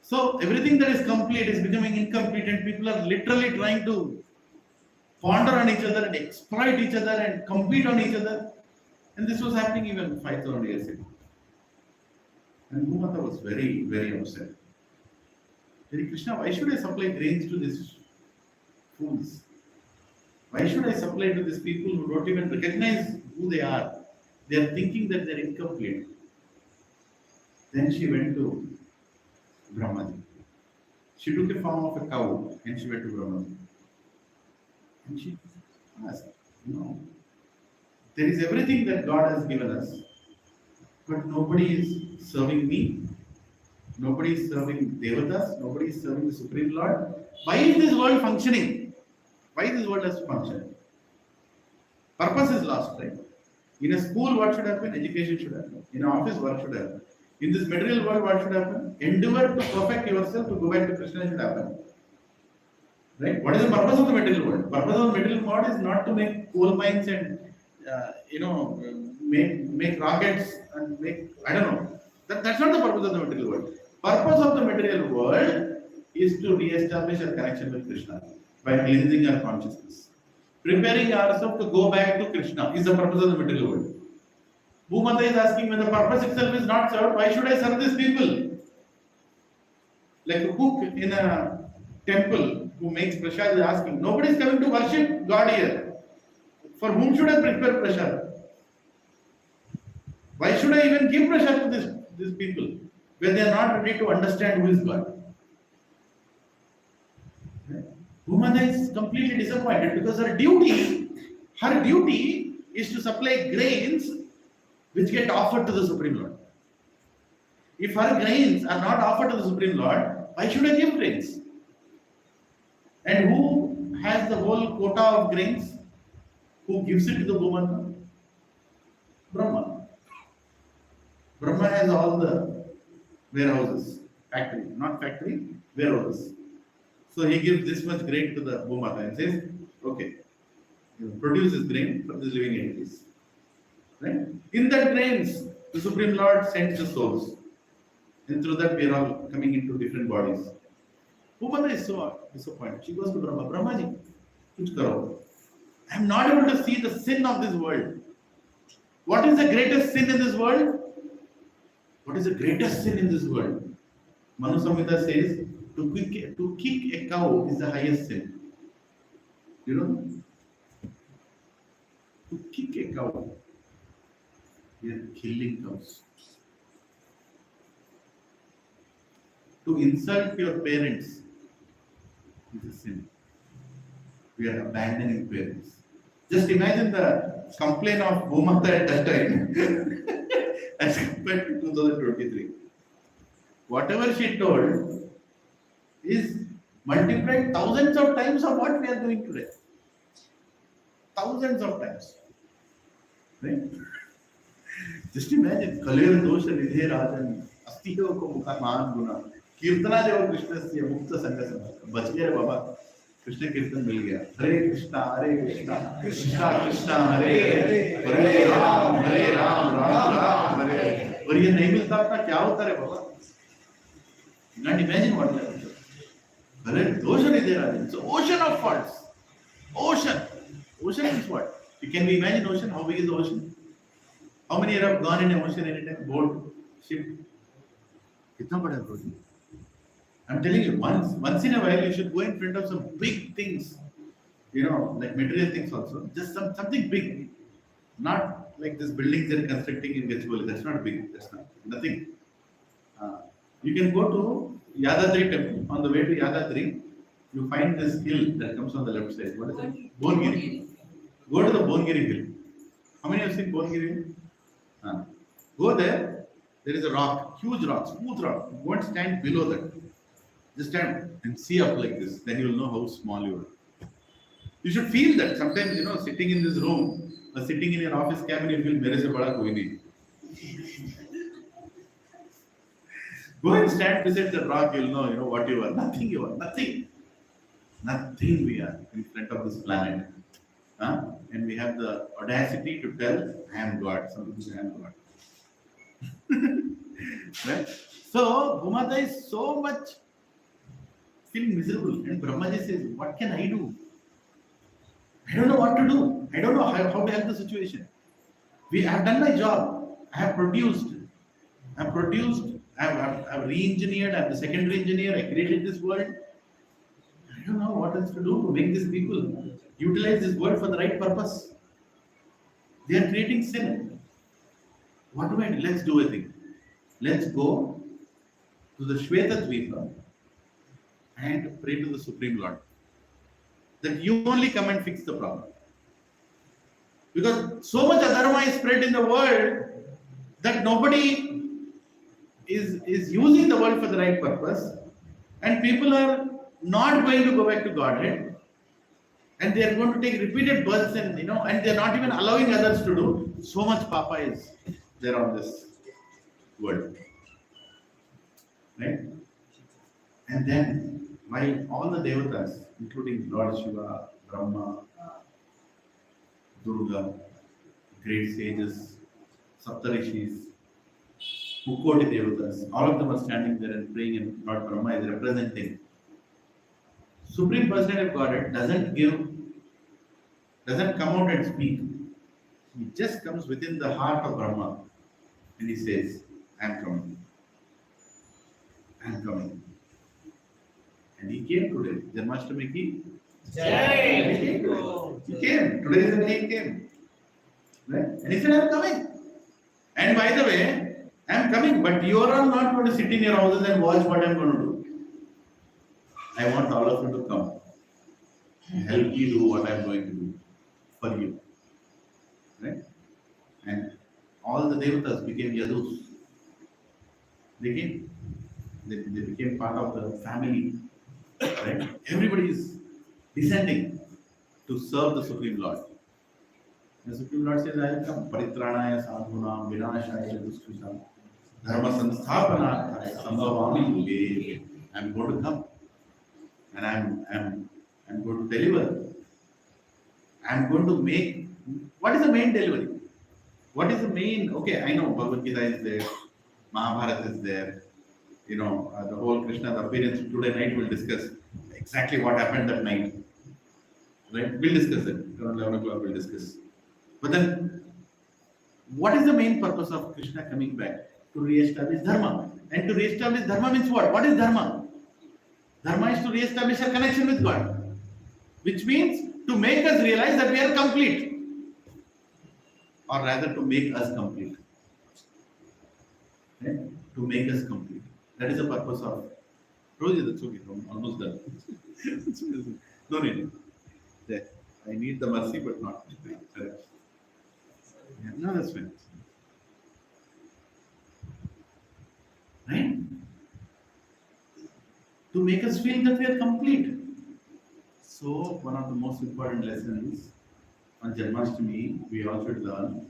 So everything that is complete is becoming incomplete, and people are literally trying to ponder on each other and exploit each other and compete on each other. And this was happening even 5,000 years ago. And Bhumata was very, very upset. Hare Krishna, why should I supply grains to these fools? Why should I supply to these people who don't even recognize who they are? They are thinking that they are incomplete. Then she went to Brahmaji. She took the form of a cow and she went to Brahmaji. And she asked, there is everything that God has given us, but nobody is serving me. Nobody is serving Devatas. Nobody is serving the Supreme Lord. Why is this world functioning? Why this world has to function? Purpose is lost, right? In a school, what should happen? Education should happen. In an office, what should happen? In this material world, what should happen? Endeavor to perfect yourself to go back to Krishna should happen. Right? What is the purpose of the material world? Purpose of the material world is not to make coal mines and make rockets and make, I don't know. That's not the purpose of the material world. Purpose of the material world is to re-establish our connection with Krishna by cleansing our consciousness. Preparing ourselves to go back to Krishna is the purpose of the material world. Bhumata is asking, when the purpose itself is not served, why should I serve these people? Like a cook in a temple who makes prasad is asking, nobody is coming to worship God here. For whom should I prepare prasad? Why should I even give prasad to these people when they are not ready to understand who is God? Bhumata is completely disappointed because her duty is to supply grains which get offered to the Supreme Lord. If her grains are not offered to the Supreme Lord, why should I give grains? And who has the whole quota of grains? Who gives it to the Bhumata? Brahma. Brahma has all the warehouses, warehouses. So he gives this much grain to the Bhumata and says, okay, produce this grain for these living entities. Right? In that grains, the Supreme Lord sends the souls. And through that, we are all coming into different bodies. Bhumata is so disappointed. She goes to Brahma, Brahmaji, kuch karo. I am not able to see the sin of this world. What is the greatest sin in this world? What is the greatest sin in this world? Manu Samhita says, to kick a cow is the highest sin. You know? To kick a cow, we are killing cows. To insult your parents is a sin. We are abandoning parents. Just imagine the complaint of Bhumata at that time as compared to 2023. Whatever she told is multiplied thousands of times of what we are doing today. Thousands of times. Right? Just imagine, Kalir dosha nidhe rajan, astiho ko mukha maan guna, kirtana dev krishnasya mukta sangha bach gaya baba. Krishna कीर्तन मिल गया हरे कृष्णा कृष्णा कृष्णा हरे हरे हरे राम राम हरे और ये नहीं मिलता अपना क्या होता है बाबा not imagine what that is हरे दोष नहीं दे रहा it's ocean of faults ocean is what you can imagine ocean how big is the ocean how many have gone in an ocean anytime boat ship कितना बड़ा है I'm telling you, once in a while you should go in front of some big things, like material things also. Just something big, not like this buildings they're constructing in Gachibowli. That's not big. That's nothing. You can go to Yadadri temple. On the way to Yadadri, you find this hill that comes on the left side. What is it? Bongiri. Go to the Bongiri hill. How many have seen Bongiri hill? Go there. There is a rock, huge rock, smooth rock. Go and stand below that. Just stand and see up like this, then you will know how small you are. You should feel that. Sometimes, sitting in this room or sitting in your office cabin, you feel, mere se bada koi nahi. Go and stand beside the rock, you'll know, what you are. Nothing you are. Nothing. Nothing we are in front of this planet. Huh? And we have the audacity to tell, I am God. Some people say, I am God. Right? So, Bhumata is so much feeling miserable. And Brahmaji says, what can I do? I don't know what to do. I don't know how to help the situation. I have done my job. I have produced. I've re-engineered. I'm the secondary engineer. I created this world. I don't know what else to do to make these people utilize this world for the right purpose. They are creating sin. What do I do? Let's do a thing. Let's go to the Shweta Dvipa and pray to the Supreme Lord that you only come and fix the problem. Because so much adharma is spread in the world that nobody is using the world for the right purpose, and people are not going to go back to Godhead, and they are going to take repeated births, and they are not even allowing others to do. So much papa is there on this world, right? And then, while all the devatas, including Lord Shiva, Brahma, Durga, great sages, Saptarishis, Mukoti devatas, all of them are standing there and praying, and Lord Brahma is representing. Supreme Personality of Godhead doesn't come out and speak. He just comes within the heart of Brahma and he says, I am coming. I am coming. And he came today. Janmashtami ki Jai. He came today. He came. Today is the day he came. Right? And he said, I am coming. And by the way, I am coming, but you are all not going to sit in your houses and watch what I am going to do. I want all of you to come. Help me do what I am going to do for you. Right? And all the devatas became yadus. They came. They became part of the family. Right? Everybody is descending to serve the Supreme Lord. The Supreme Lord says, I will come. Paritranaya sadhunam vinashaya duskritam dharma sansthapanaya sambhavami yuge. I am going to come. And I'm going to deliver. I'm going to make. What is the main delivery? What is the main? Okay, I know Bhagavad Gita is there, Mahabharata is there. The whole Krishna's appearance today night we'll discuss exactly what happened that night. Right? We'll discuss it. Around 11 o'clock we'll discuss. But then, what is the main purpose of Krishna coming back? To re-establish Dharma. And to re-establish Dharma means what? What is Dharma? Dharma is to re-establish a connection with God. Which means to make us realize that we are complete. Or rather to make us complete. Right? To make us complete. That is the purpose of. Roji, that's okay. I'm almost done. No need. There. I need the mercy, but not. Correct. Yeah, no, that's fine. Right? To make us feel that we are complete. So, one of the most important lessons on Janmashtami, we all should learn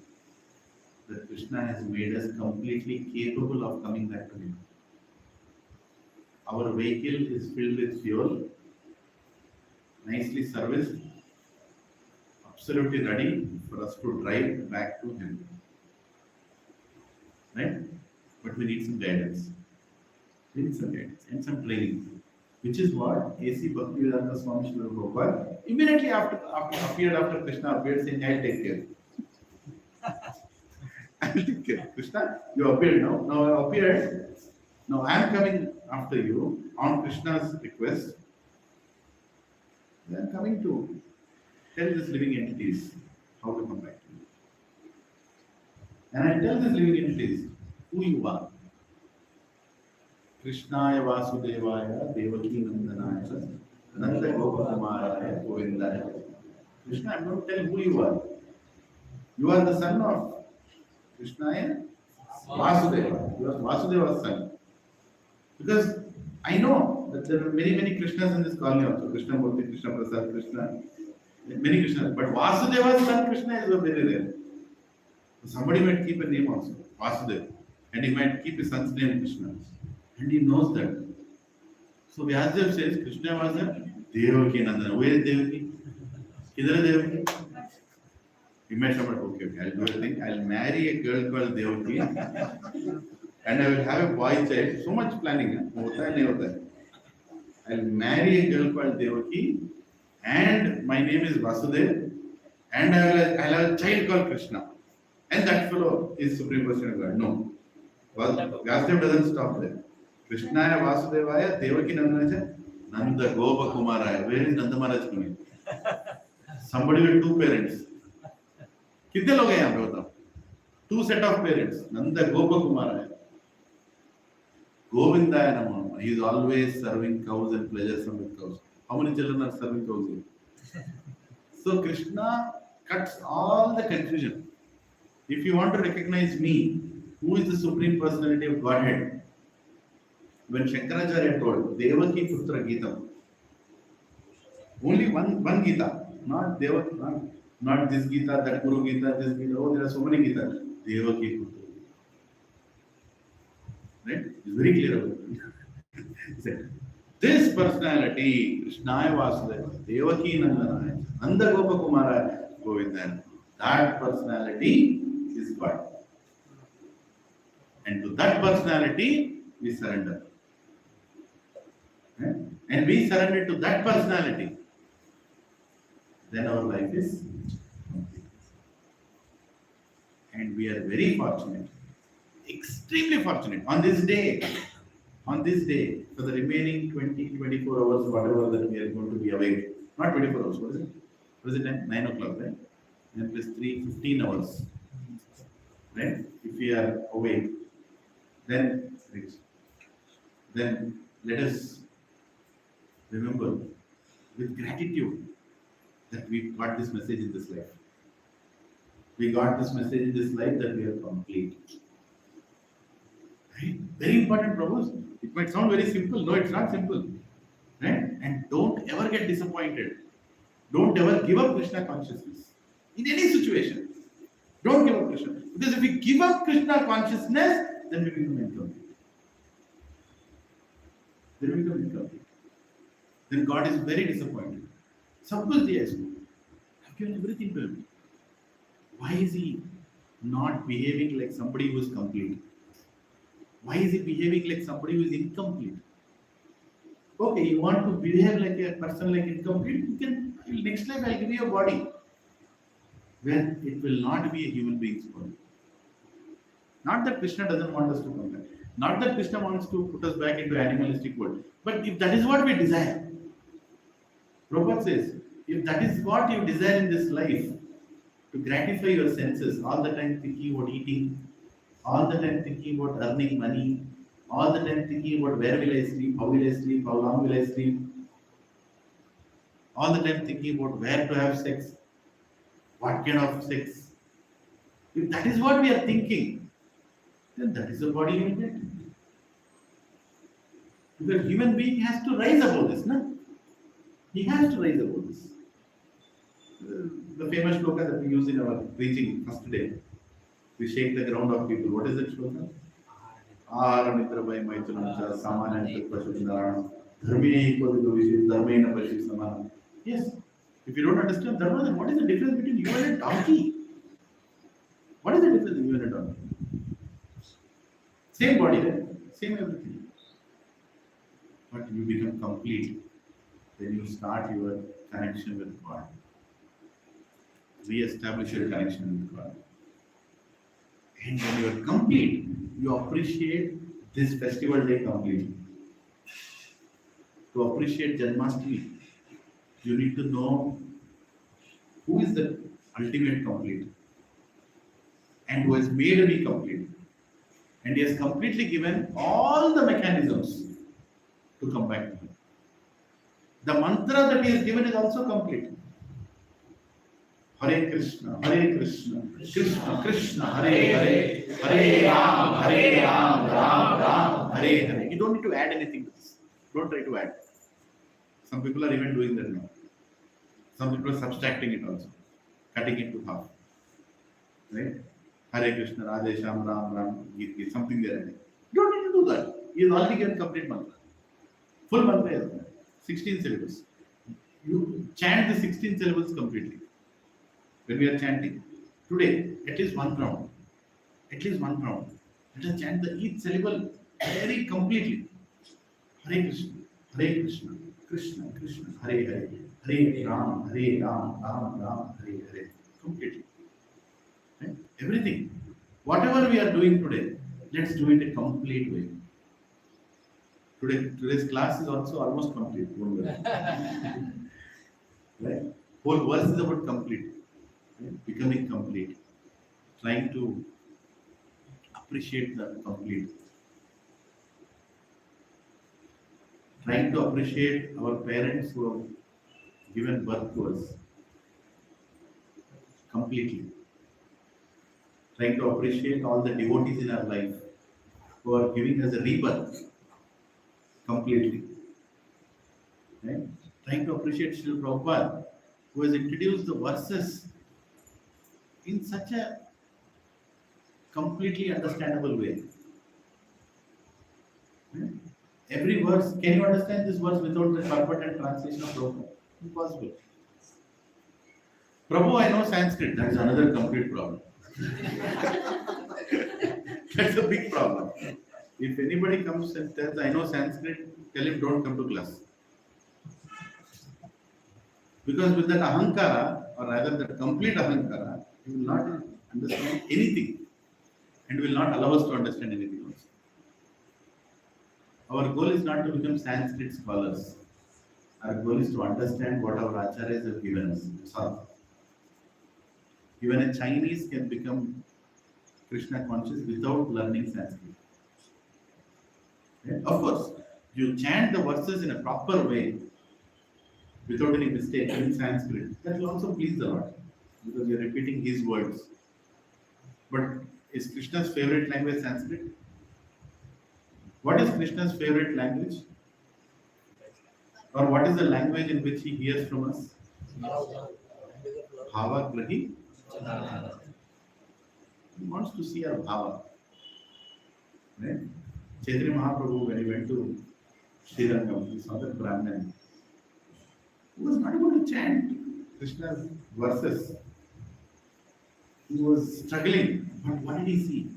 that Krishna has made us completely capable of coming back to Him. Our vehicle is filled with fuel, nicely serviced, absolutely ready for us to drive back to Him. Right? But we need some guidance. We need some guidance and some training. Which is what A.C. Bhaktivedanta Swami Srila Prabhupada immediately after Krishna appeared saying, I'll take care. I'll take care. Krishna, you appeared now. Now I appeared. Now I am coming after you on Krishna's request. I am coming to tell these living entities how to come back to you. And I tell these living entities who you are. Krishnaya Vasudevaya Devaki Nandanaya Nanda Gopakumaraya Govindaya. Krishna, I'm going to tell who you are. You are the son of Krishnaya Vasudeva. You are Vasudeva's son. Because I know that there are many Krishnas in this colony also. Krishna Murti, Krishna Prasad, Krishna, many Krishnas. But Vasudeva's son Krishna is very rare. So somebody might keep a name also, Vasudeva. And he might keep his son's name Krishna. And he knows that. So Vyasadeva says Krishna was a Devaki Nandana. Where is Devaki? Kidhar hai Devaki? You might say, okay, I'll do a thing. I'll marry a girl called Devaki and I will have a boy child. So much planning. Hota hai, nahi hota hai. I'll marry a girl called Devaki and my name is Vasudev and I'll have a child called Krishna. And that fellow is Supreme Person of God. No. Vyasadeva doesn't stop there. Krishnaya Vasudevaya Devaki Nandana Nanda Gopa Kumaraya. Where is Nanda Maharaj coming? Somebody with two parents. कितने लोग हैं यहाँ पे बताओ? Two set of parents. Nanda Gopa Kumaraya. Govindaya Namo. He is always serving cows and pleasures with cows. How many children are serving cows here? So Krishna cuts all the confusion. If you want to recognize me, who is the Supreme Personality of Godhead? When Shankaracharya told Devaki Putra Gita, only one Gita, not Devaki, not this Gita, that Guru Gita, this Gita. Oh, there are so many Gita. Devaki Putra. Right? It's very clear about it. He said, this personality, Krishnaya Vasudeva, Devaki Nandana, Nanda Gopa Kumara, Govindan, that personality is God. And to that personality, we surrender. Right? And we surrender to that personality. Then our life is complete. And we are very fortunate, extremely fortunate on this day, for the remaining 24 hours, whatever that we are going to be awake. Not 24 hours, what is it? What is it? 9 o'clock, right? And plus 15 hours. Right? If we are awake, then let us remember with gratitude that we got this message in this life. We got this message in this life that we are complete. Right? Very important, Prabhus. It might sound very simple. No, it's not simple. Right? And don't ever get disappointed. Don't ever give up Krishna consciousness. In any situation. Don't give up Krishna. Because if we give up Krishna consciousness, then we become incomplete. Then God is very disappointed. Suppose he has I've given everything to him. Why is he not behaving like somebody who is complete? Why is he behaving like somebody who is incomplete? Okay, you want to behave like a person like incomplete? You can, next life I'll give you a body where it will not be a human being's body. Not that Krishna doesn't want us to come back. Not that Krishna wants to put us back into animalistic world. But if that is what we desire, Prabhupada says, if that is what you desire in this life, to gratify your senses, all the time thinking about eating, all the time thinking about earning money, all the time thinking about where will I sleep, how long will I sleep, all the time thinking about where to have sex, what kind of sex. If that is what we are thinking, then that is the body you will get. Because human being has to rise above this, no? He has to rise above this. The famous shloka that we use in our preaching first day, we shake the ground of people. What is that shloka? Ahara mitra bhai maitrancha samananta pashudharana dharme ekodido vishi dharmena pashi samana. Yes. If you don't understand dharma, then what is the difference between you and a donkey? What is the difference between you and a donkey? Same body, right? Same everything. But you become complete. Then you start your connection with God. Re-establish your connection with God. And when you are complete, you appreciate this festival day completely. To appreciate Janmashtami, you need to know who is the ultimate complete and who has made me complete. And he has completely given all the mechanisms to come back to him. The mantra that he has given is also complete. Hare Krishna, Krishna Krishna, Hare Hare, Hare Ram, Ram Ram, Hare Hare. You don't need to add anything to this. Don't try to add. Some people are even doing that now. Some people are subtracting it also, cutting it to half. Right? Hare Krishna, Radhe Sham, Ram Ram, Git, something there. You don't need to do that. He has already given complete mantra. Full mantra is there. 16 syllables. You chant the 16 syllables completely. When we are chanting today, at least one round. At least one round. Let us chant the each syllable very completely. Hare Krishna, Hare Krishna, Krishna Krishna, Hare Hare, Hare Ram, Ram Ram, Hare Hare. Completely. Right? Everything. Whatever we are doing today, let's do it a complete way. Today's class is also almost complete. Don't worry. Right? Whole verse is about complete. Right? Becoming complete. Trying to appreciate the complete. Trying to appreciate our parents who have given birth to us completely. Trying to appreciate all the devotees in our life who are giving us a rebirth completely. Right? Trying to appreciate Srila Prabhupada who has introduced the verses in such a completely understandable way. Right? Every verse, can you understand this verse without the purport and translation of Prabhupada? Impossible. Prabhu, I know Sanskrit. That is another complete problem. That's a big problem. If anybody comes and says, I know Sanskrit, tell him don't come to class. Because with that ahankara, or rather that complete ahankara, he will not understand anything and will not allow us to understand anything else. Our goal is not to become Sanskrit scholars. Our goal is to understand what our acharyas have given us. That's all. Even a Chinese can become Krishna conscious without learning Sanskrit. Okay? Of course, you chant the verses in a proper way, without any mistake in Sanskrit, that will also please the Lord, because you are repeating His words. But is Krishna's favorite language Sanskrit? What is Krishna's favorite language? Or what is the language in which He hears from us? Bhava Grahi. He wants to see our bhava. Right? Chaitanya Mahaprabhu, when he went to Sri Rangam, he saw that Brahman who was not able to chant Krishna's verses. He was struggling. But what did he see?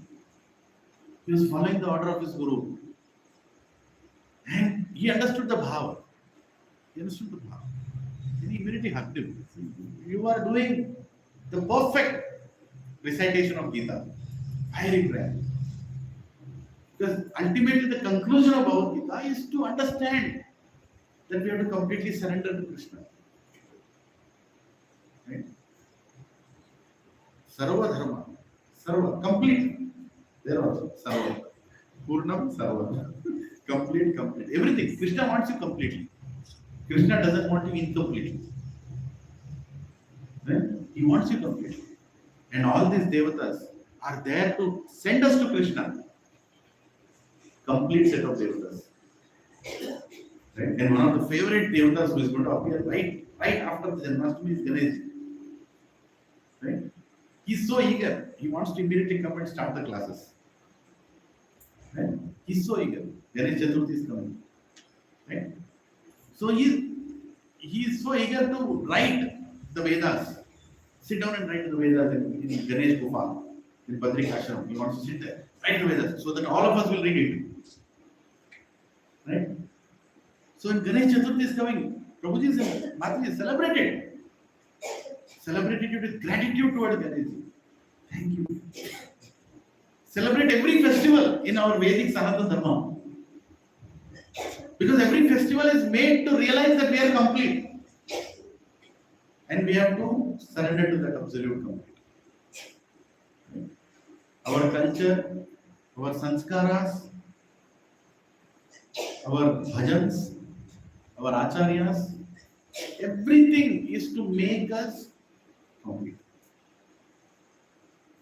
He was following the order of his guru. And he understood the bhava. He understood the bhava. And he immediately hugged him. You are doing the perfect recitation of Gita. Very grand. Because ultimately the conclusion of Bhagavad Gita is to understand that we have to completely surrender to Krishna. Right? Sarva Dharma. Sarva. Complete. There also. Sarva. Purnam Sarva. Complete. Everything. Krishna wants you completely. Krishna doesn't want you incompletely. Right? He wants you completely. And all these devatas are there to send us to Krishna. Complete set of devatas. Right? And one of the favorite devatas who is going to appear right after the Janmashtami is Ganesh. Right? He's so eager. He wants to immediately come and start the classes. Right? He's so eager. Ganesh Chaturthi is coming. Right? So he is so eager to write the Vedas. Sit down and write the Vedas in Ganesh Gufa, in Badrik Ashram. He wants to sit there, write the Vedas, so that all of us will read it. Right? So when Ganesh Chaturthi is coming, Prabhuji says, Mataji, celebrate it. Celebrate it with gratitude towards Ganesh. Thank you. Celebrate every festival in our Vedic Sanatana Dharma. Because every festival is made to realize that we are complete. And we have to surrender to that absolute complete. Right? Our culture, our sanskaras, our bhajans, our acharyas, everything is to make us complete.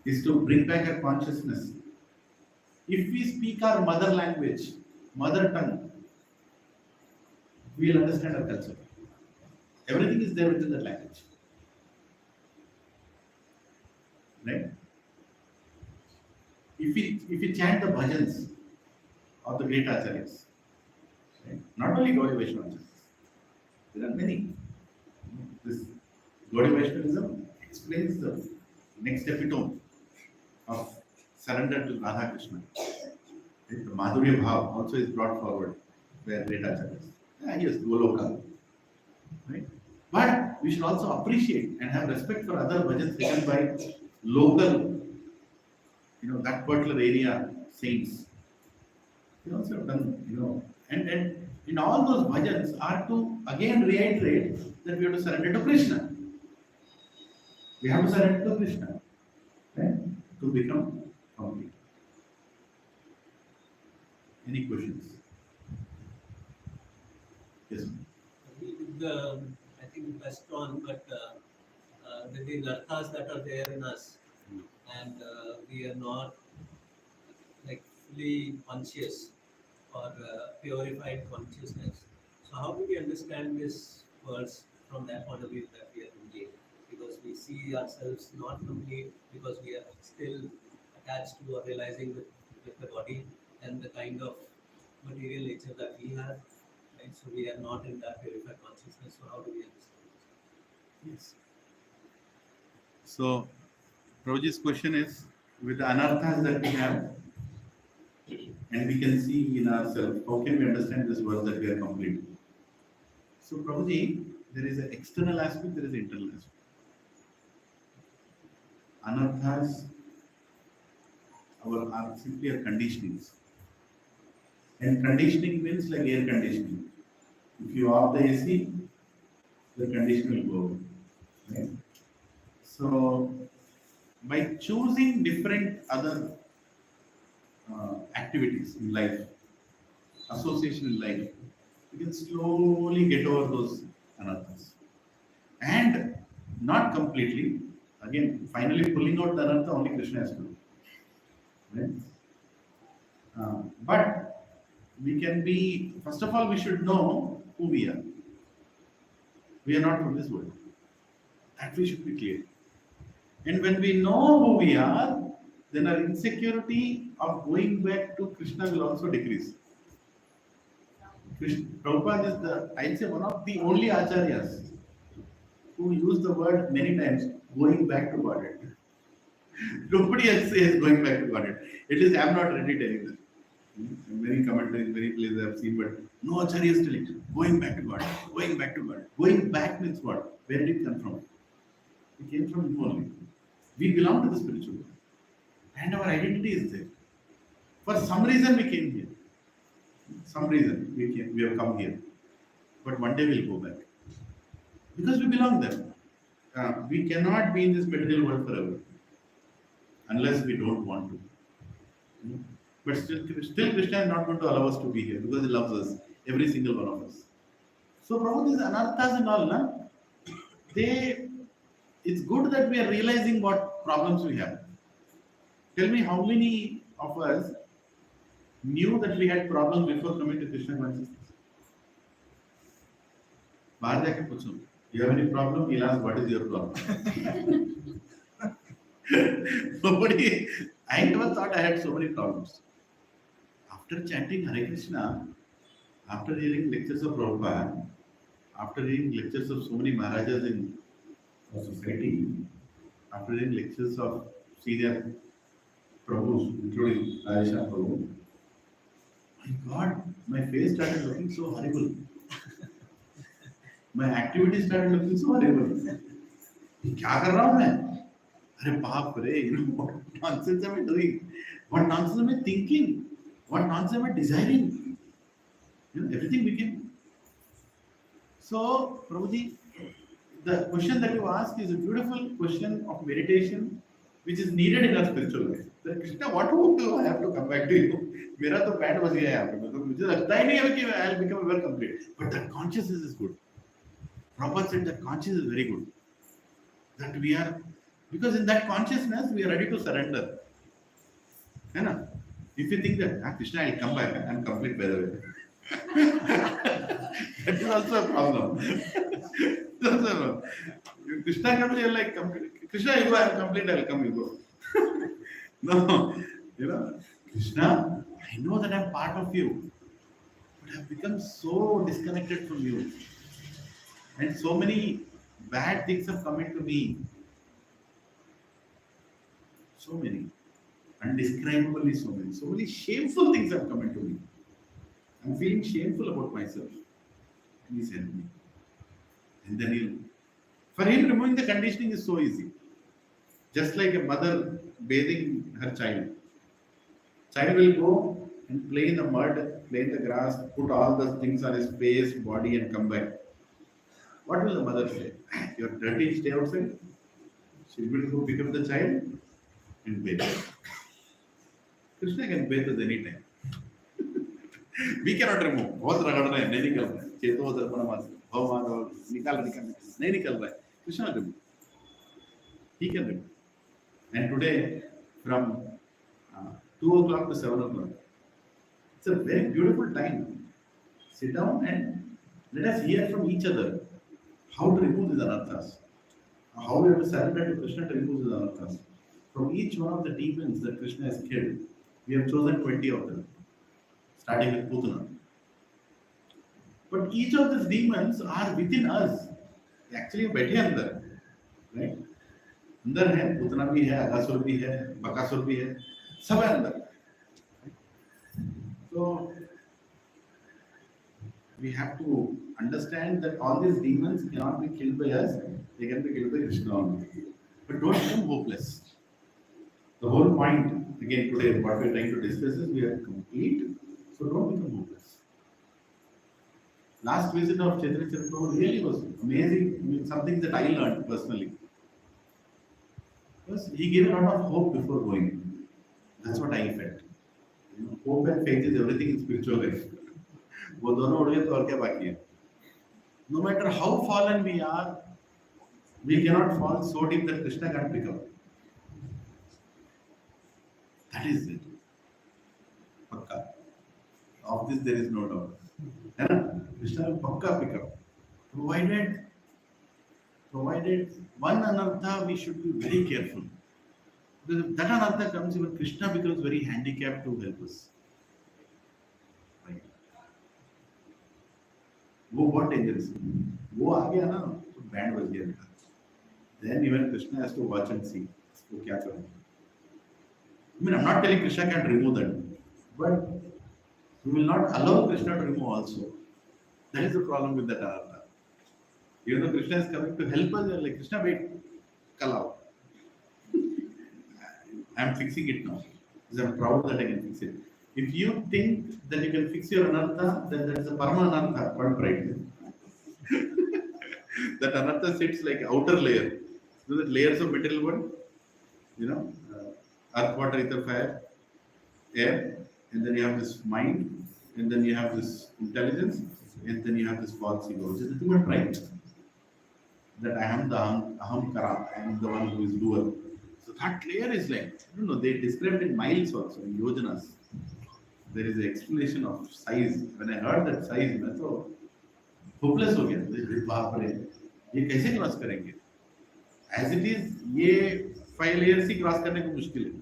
Is to bring back our consciousness. If we speak our mother language, mother tongue, we will understand our culture. Everything is there within that language. Right? If we chant the bhajans of the great acharyas. Right? Not only Gaudiya Vaishnava, there are many. This Gaudiya Vaishnavism explains the next epitome of surrender to Radha Krishna. Right? The Madhurya Bhav also is brought forward where great acharyas. Yes, Goloka. Right? But we should also appreciate and have respect for other bhajans written by local, that particular area saints. They also have done, and in all those bhajans are to again reiterate that we have to surrender to Krishna. We have to surrender to Krishna, right? To become complete. Any questions? Yes. I think we touched on, but with the narthas that are there in us, and we are not like fully conscious or purified consciousness. So how do we understand this verse from that point of view that we are complete? Because we see ourselves not complete because we are still attached to or realizing with the body and the kind of material nature that we have. Right? So we are not in that purified consciousness. So how do we understand this? Yes. So, Prabhuji's question is, with the anarthas that we have, and we can see in ourselves, how can we understand this verse that we are complete? So, Prabhuji, there is an external aspect, there is an internal aspect. Anarthas are simply our conditionings. And conditioning means like air conditioning. If you off the AC, the conditioner will go away. Right? So, by choosing different other activities in life, association in life, we can slowly get over those anarthas. And not completely, again, finally pulling out the anartha, only Krishna has to do. Right? But we can be, first of all, we should know who we are. We are not from this world. That we should be clear. And when we know who we are, then our insecurity of going back to Krishna will also decrease. Prabhupada is I'd say one of the only acharyas who use the word many times, going back to Godhead. Nobody else says going back to Godhead. It is, I am not ready telling this. Many commentaries, many places I have seen, but no acharya is telling, going back to God, going back to God. Going back means what? Where did it come from? It came from Him only. We belong to the spiritual world. And our identity is there. For some reason we came here. Some reason we have come here. But one day we'll go back. Because we belong there. We cannot be in this material world forever. Unless we don't want to. But still Krishna is not going to allow us to be here because He loves us, every single one of us. So, Prabhu, these anarthas and all, it's good that we are realizing what problems we have. Tell me how many of us knew that we had problems before coming to Krishna consciousness? बाहर जाके पूछो, you have any problem? He'll ask, what is your problem? Nobody, I never thought I had so many problems. After chanting Hare Krishna, after hearing lectures of Prabhupada, after hearing lectures of so many Maharajas in our society, after hearing lectures of senior Prabhus, including Aisha Prabhu, my God, my face started looking so horrible. My activities started looking so horrible. क्या कर रहा हूँ मैं? अरे बाप रे, what nonsense am I doing? What nonsense am I thinking? What nonsense am I desiring? Everything became. So, Prabhuji, the question that you ask is a beautiful question of meditation, which is needed in our spiritual life. That Krishna, what do I have to come back to you? मेरा तो pant बच गया यहाँ पे, मतलब मुझे लगता ही नहीं है कि I'll become well complete. But that consciousness is good. Prabhupada said that consciousness is very good. That we are, because in that consciousness we are ready to surrender. You know? If you think that Krishna, I'll come back, I'm complete by the way. That is also a problem. That's a problem. If Krishna comes, you're like, Krishna, I'm complete, I'll come, you go. No, Krishna, I know that I'm part of you, but I've become so disconnected from you. And so many bad things have come into me. So many. Undescribably so many. So many shameful things have come into me. I'm feeling shameful about myself. Please help me. And then for him, removing the conditioning is so easy. Just like a mother bathing her child. Child will go and play in the mud, play in the grass, put all the things on his face, body, and come back. What will the mother say? You're dirty, stay outside. She will go pick up the child and bathe. Krishna can bathe us anytime. We cannot remove. बहुत रगड़ना है, नहीं निकल रहा है. चेतो दर्पण मास, भगवान और निकाल नहीं निकल रहा है. Krishna will remove. He can remove. And today, from 2 o'clock to 7 o'clock, it's a very beautiful time. Sit down and let us hear from each other how to remove these anarthas. How we have to surrender to Krishna to remove these anarthas. From each one of the demons that Krishna has killed, we have chosen 20 of them, starting with Putana. But each of these demons are within us. They actually बैठे अंदर, right? अंदर है, पूतना भी है, अगासुर भी है, बकासुर भी है, सब है अंदर. So we have to understand that all these demons cannot be killed by us; they can be killed by Krishna only. But don't become hopeless. The whole point, again today, what we are trying to discuss is we are complete, so don't become hopeless. Last visit of Chaitanya Charitamrita really was amazing. I mean, something that I learned personally. Because he gave a lot of hope before going. That's what I felt. You know, hope and faith is everything in spiritual life. वो दोनों उड़ गए तो और क्या बाकी है? No matter how fallen we are, we cannot fall so deep that Krishna can't pick up. That is it. Pakka. Of this there is no doubt. है ना? Krishna will pakka pick up. Provided one anartha, we should be very careful. Because if that anartha comes, even Krishna becomes very handicapped to help us. Right? वो बहुत dangerous है. वो आ गया ना तो band बज गया बेटा. Then even Krishna has to watch and see. वो क्या करें? I mean, I'm not telling Krishna can't remove that, but we will not allow Krishna to remove also. That is the problem with that anartha. Even though Krishna is coming to help us, you're like, Krishna, wait, kalao. I'm fixing it now. Because I'm proud that I can fix it. If you think that you can fix your anartha, then that is a parama anartha, one pride. That anartha sits like outer layer. So that layers of material world, you know, earth, water, ether, fire, air, and then you have this mind, and then you have this intelligence, and then you have this false ego, which is nothing but pride. That I am the aham kara, I am the one who is doer. So that layer is like, I don't know, they described in miles also, in yojanas. There is an explanation of size. When I heard that size, मैं तो hopeless हो गया. अरे बाप रे, ये कैसे cross करेंगे? As it is, ये 5 layers ही क्रॉस करने को मुश्किल है.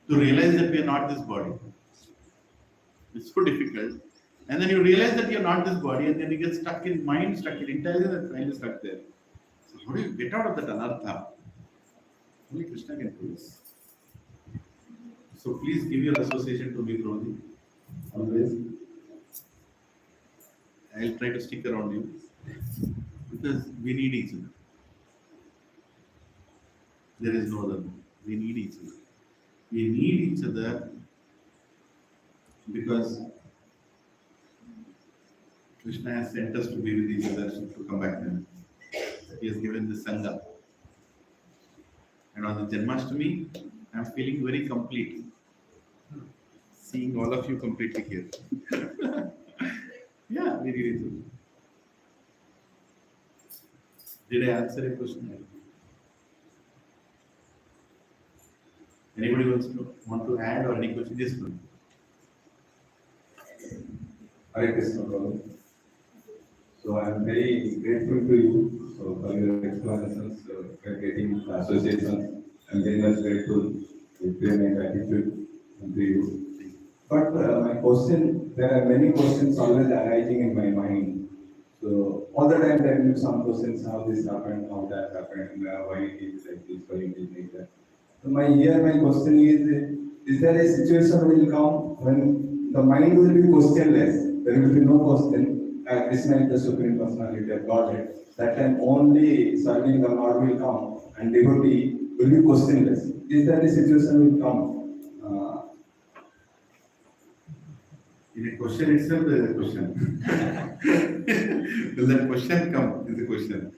To realize that we are not this body, it's so difficult. And then you realize that you are not this body, and then you get stuck in mind, stuck in intelligence, and finally stuck there. So how do you get out of that anartha? Only Krishna can do this. So please give your association to me, Prabhuji. Always. I'll try to stick around you because we need each other. There is no other. We need each other. We need each other because Krishna has sent us to be with each other to come back then. He has given the Sangha. And on the Janmashtami, I am feeling very complete. Seeing all of you completely here. Yeah, we need each other. Did I answer your question? Anybody want to add or any question? Yes, please. Hare Krishna, Prabhu. So I am very grateful to you for your explanations, for getting associations. I am very much grateful. We pay my gratitude to you. But my question, there are many questions always arising in my mind. So all the time there will be some questions, how this happened, how that happened, why it is like this, why it is like that. So my question is there a situation will come when the mind will be questionless? There will be no question. Krishna is the supreme personality of Godhead. That time only serving the Lord will come and devotee will be questionless. Is there a situation will come? In a question itself, there is a question. Will that question come? Is the question.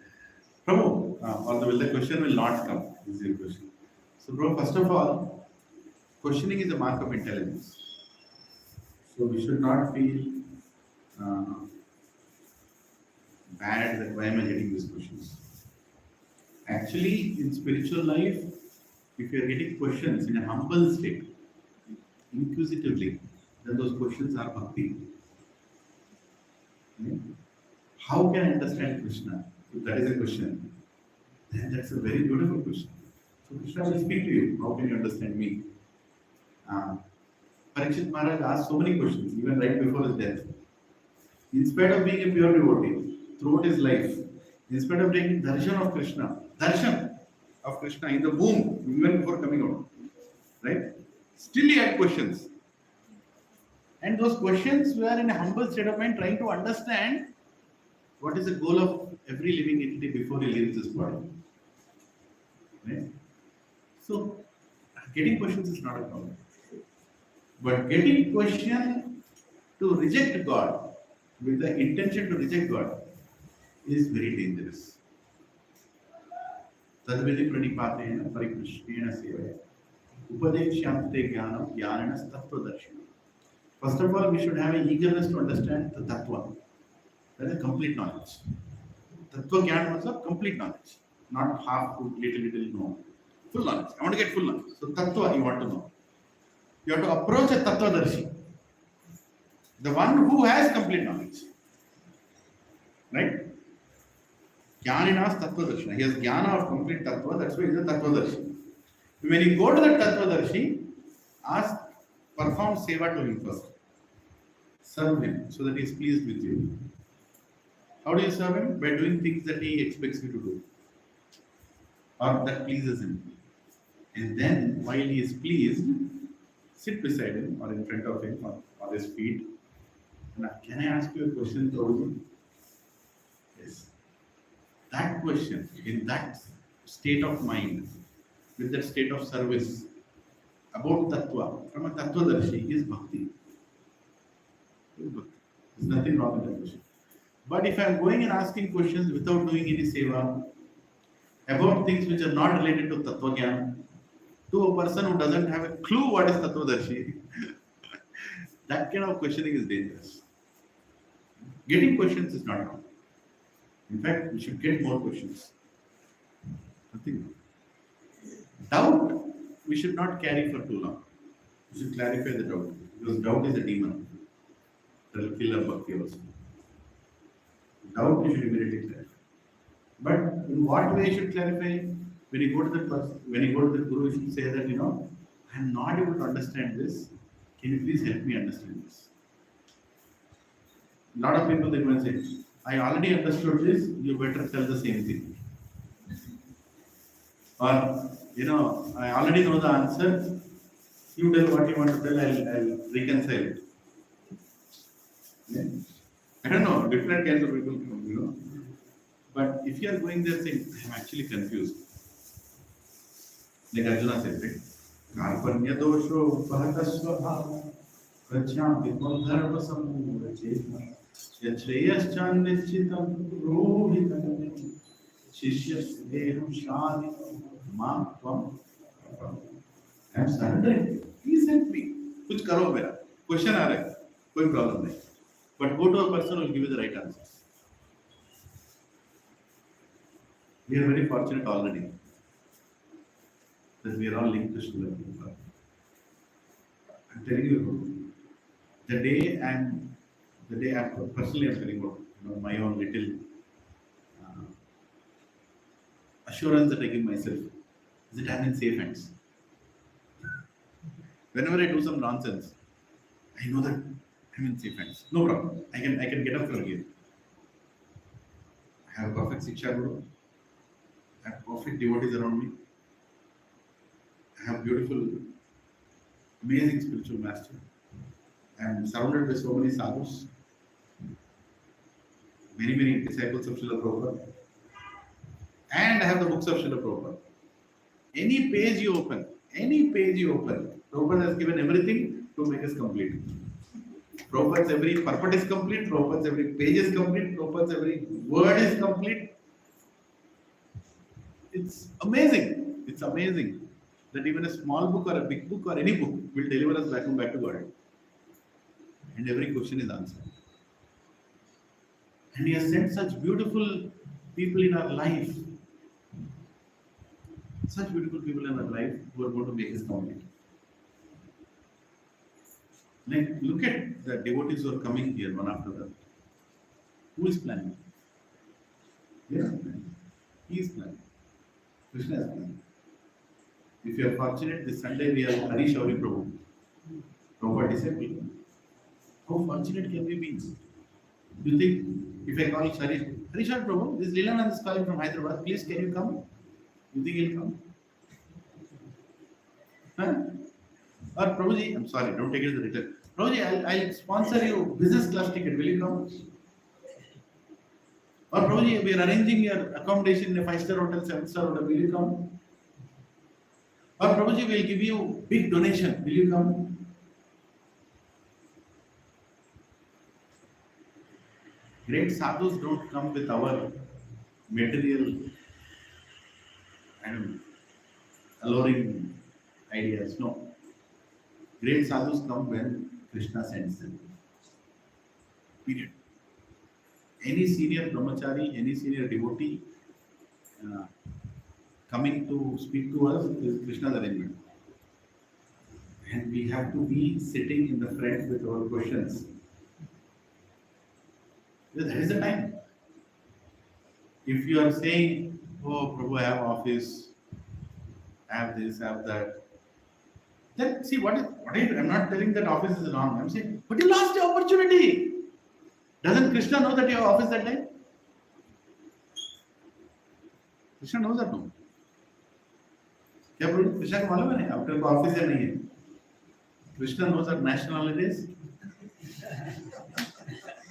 Prabhu, or will the question will not come? Is your question. So, Prabhu, first of all, questioning is a mark of intelligence. So, we should not feel uh, bad that why am I getting these questions. Actually, in spiritual life, if you are getting questions in a humble state, inquisitively, then those questions are bhakti. How can I understand Krishna? If that is a question, then that's a very beautiful question. So Krishna will speak to you. How can you understand me? Parikshit Maharaj asked so many questions, even right before his death. In spite of being a pure devotee, throughout his life, in spite of taking darshan of Krishna in the womb, even before coming out, right? Still he had questions. And those questions were in a humble state of mind, trying to understand what is the goal of every living entity before he leaves this body. Right? So, getting questions is not a problem. But getting question to reject God with the intention to reject God is very dangerous. Tadvidi pranipatena parikrishena sevaya. Upadekshante jnanam jnananas tattva darshana. First of all, we should have an eagerness to understand the tattva. That is complete knowledge. Tattva jnana is complete knowledge, not half, little, no. Full knowledge. I want to get full knowledge. So tattva you want to know. You have to approach a tattvadarshi, the one who has complete knowledge. Right? Jnaninas tattvadarshana. He has jnana of complete tattva, that's why he is a tattvadarshi. When you go to the tattvadarshi, perform seva to him first. Serve him so that he is pleased with you. How do you serve him? By doing things that he expects you to do, or that pleases him. And then, while he is pleased, sit beside him or in front of him or on his feet. Now, can I ask you a question, Prabhuji? Yes. That question, in that state of mind, with that state of service, about tattva, from a tattvadarshi, is bhakti. There's nothing wrong with that question. But if I am going and asking questions without doing any seva, about things which are not related to tattva jnana, to a person who doesn't have a clue what is tattvadarshi, that kind of questioning is dangerous. Getting questions is not wrong. In fact, we should get more questions. Nothing. Doubt, we should not carry for too long. We should clarify the doubt, because doubt is a demon that will kill our bhakti also. Doubt, you should immediately clarify. But in what way you should clarify? When you go to the person, when you go to the guru, you should say that, I am not able to understand this. Can you please help me understand this? A lot of people they go and say, I already understood this, you better tell the same thing. Or, I already know the answer, you tell what you want to tell, I'll reconcile it. Yeah? I don't know, different kinds of people, But if you are going there saying, I am actually confused. Like Arjuna said, right? Karpanya dosho bhatasvabhava prajna vipodharva samura chetna yachreyascha nichitam rohitam shishyas deham shadikam ma tvam. I am surrendering. Please help me. Kuch karo mera. Question aa raha hai. Koi problem nahi. But go to a person who will give you the right answers. We are very fortunate already that we are all linked to Srila Prabhupada. I'm telling you, the day I'm personally I'm telling about my own little assurance that I give myself is that I'm in safe hands. Whenever I do some nonsense, I know that I'm in safe hands. No problem. I can get up from here. I have perfect Siksha Guru. I have perfect devotees around me. I have beautiful, amazing spiritual master. I am surrounded by so many sadhus, many disciples of Srila Prabhupada. And I have the books of Srila Prabhupada. Any page you open, Prabhupada has given everything to make us complete. Prabhupada's every purport is complete, Prabhupada's every page is complete, Prabhupada's every word is complete. It's amazing. It's amazing that even a small book or a big book or any book will deliver us back to God. And every question is answered. And He has sent such beautiful people in our life. Such beautiful people in our life who are going to make us complete. Like, look at the devotees who are coming here one after the other. Who is planning? They are planning. He is planning. Krishna is planning. If you are fortunate, this Sunday we have Hari Shauri Prabhu. Prabhupada disciple. How fortunate can we be? You think if I call Hari Shauri Prabhu, this Lilananda is calling from Hyderabad, please can you come? You think he'll come? Huh? Or Prabhuji, I'm sorry, don't take it as a return. Prabhuji, I'll sponsor you business class ticket, will you come? Or Prabhuji, we are arranging your accommodation in a 5-star hotel, 7-star hotel, will you come? Or Prabhuji, we'll give you big donation, will you come? Great sadhus don't come with our material and alluring ideas, no. Great sadhus come when Krishna sends them. Period. Any senior brahmachari, any senior devotee coming to speak to us is Krishna's arrangement. And we have to be sitting in the front with our questions. That is the time. If you are saying, oh, Prabhu, I have office, I have this, I have that, then see I'm not telling that office is wrong. I'm saying, but you lost the opportunity. Doesn't Krishna know that you have office that time? Krishna knows that no. क्या बोलूं? कृष्णा को मालूम है नहीं आपके को office है नहीं है. Krishna knows our national holidays.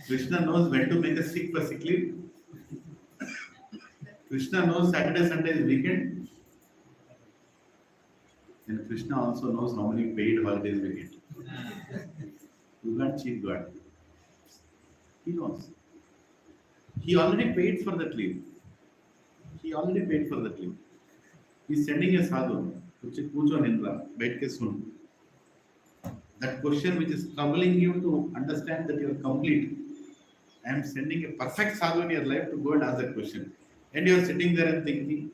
Krishna knows when to make us sick for sick leave. Krishna knows Saturday, Sunday is weekend. And Krishna also knows how many paid holidays we get. You can't cheat God. He knows. He already paid for that leave. He's sending a sadhu. That question which is troubling you to understand that you are complete. I am sending a perfect sadhu in your life to go and ask that question. And you are sitting there and thinking,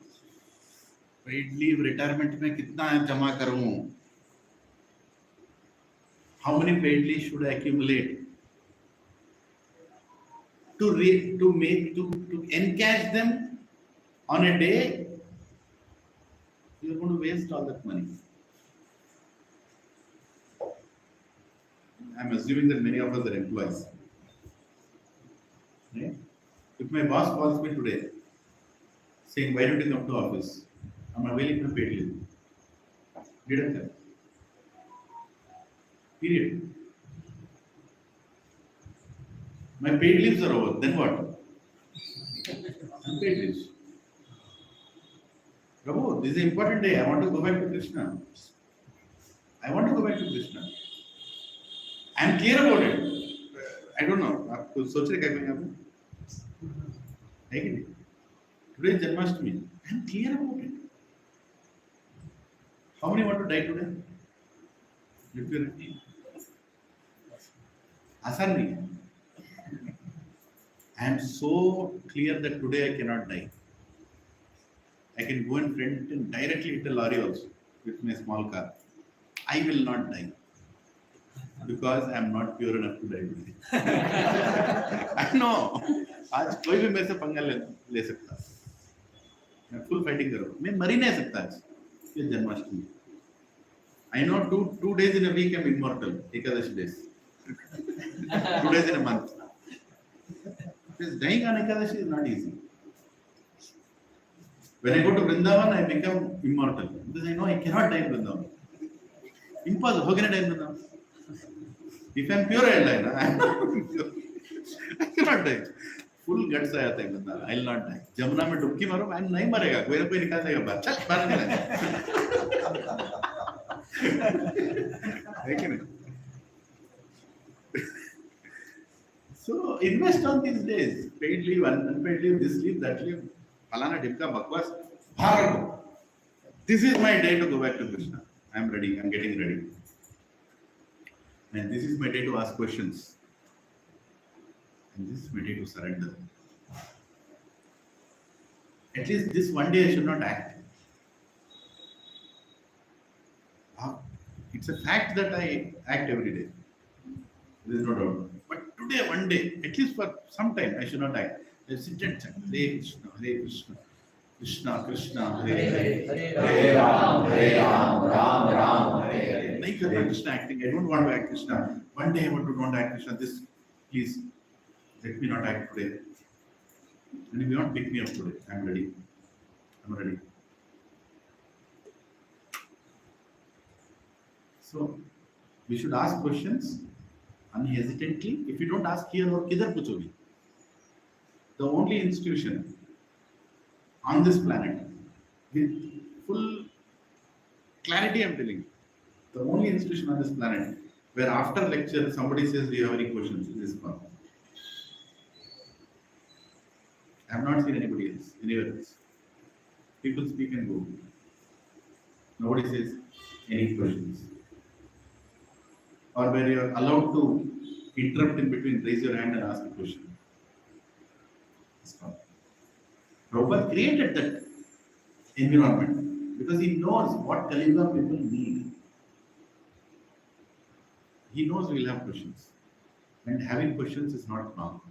paid leave retirement में कितना जमा करूं? How many paid leaves should I accumulate to encash them on a day? You are going to waste all that money. I am assuming that many of us are employees. Right? If my boss calls me today, saying, why don't you come to office? I'm availing my paid leave. Didn't tell. Period. My paid leaves are over. Then what? Unpaid leaves. Prabhu, this is an important day. I want to go back to Krishna. I am clear about it. I don't know. आप कुछ सोच रहे क्या करेंगे आप? है कि नहीं? Today is Janmashtami. I am clear about it. How many want to die today? Let me repeat. आसान नहीं है. I am so clear that today I cannot die. I can go in front and directly hit a lorry also with my small car. I will not die because I am not pure enough to die today. I know. आज कोई भी मेरे से पंगा ले सकता. मैं full fighting करूँ. मैं मर ही नहीं सकता आज. ये Janmashtami. I know two days in a week I'm immortal. Ekadashi days. 2 days in a month. Because dying on Ekadashi is not easy. When I go to Vrindavan, I become immortal. Because I know I cannot die in Vrindavan. Impossible. How can I die in Vrindavan? If I am pure, I will die. No? I cannot die. Full guts I आता है बंदा. I will not die. Jamuna में डुबकी मारो, मैं नहीं मरेगा. कोई ना कोई निकाल देगा बाहर. चल बाहर निकल. है कि नहीं? So invest on these days. Paid leave, unpaid leave, this leave, that leave. Falana dimka bakwas. Bhagavad. This is my day to go back to Krishna. I am ready. I am getting ready. And this is my day to ask questions. And this is my day to surrender. At least this one day I should not act. It's a fact that I act every day. There is no doubt. But today, one day, at least for some time, I should not act. I sit and chant. Hare Krishna, Hare Krishna, Krishna Krishna, Hare Hare, Hare Ram, Ram Ram, Hare Hare. Like Krishna acting. I don't want to act Krishna. One day I want to act Krishna. This, please, let me not act today. And if you don't pick me up today, I'm ready. I'm ready. So, we should ask questions unhesitantly. If you don't ask here or kidhar puchogi. The only institution on this planet with full clarity, I'm telling you, the only institution on this planet where after lecture somebody says, do you have any questions? Is this one. I have not seen anybody else, anywhere else. People speak and go. Nobody says any questions. Or where you are allowed to interrupt in between, raise your hand and ask a question. Prabhupada created that environment because he knows what Kali Yuga people need. He knows we will have questions. And having questions is not wrong.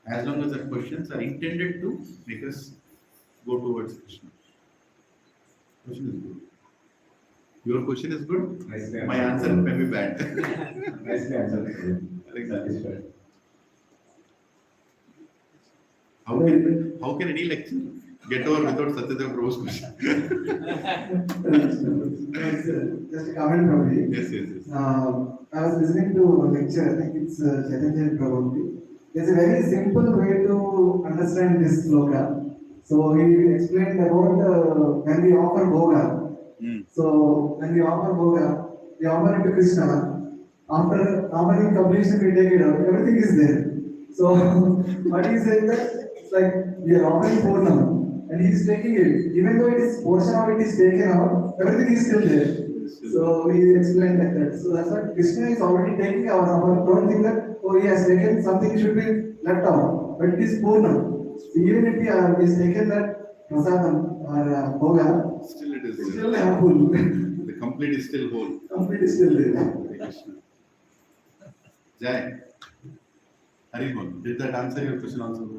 As long as the questions are intended to make us go towards Krishna. Question is good. Your question is good. Nicely My answered. answer may be bad. Nicely answered. Exactly. How can any lecture get over without Satyadeva Prabhu's question? Just a comment from me. Yes. I was listening to a lecture, I think it's Chaitanya Prabhu. There's a very simple way to understand this sloka. So he explained about when we offer bhoga. So when we offer bhoga, we offer it to Krishna. After offering completion, we take it out. Everything is there. So what he said that it's like we are offering Purnam and he is taking it. Even though it is portion of it is taken out, everything is still there. So he explained like that. So that's what Krishna is already taking our offer. Don't think that he has taken something should be left out. But it is Purnam. So even if he has taken that prasadam or bhoga, Still it is it's there. still full. The complete is still whole. Complete is still there. Hare Krishna. Jai. Haribol. Did that answer your question also?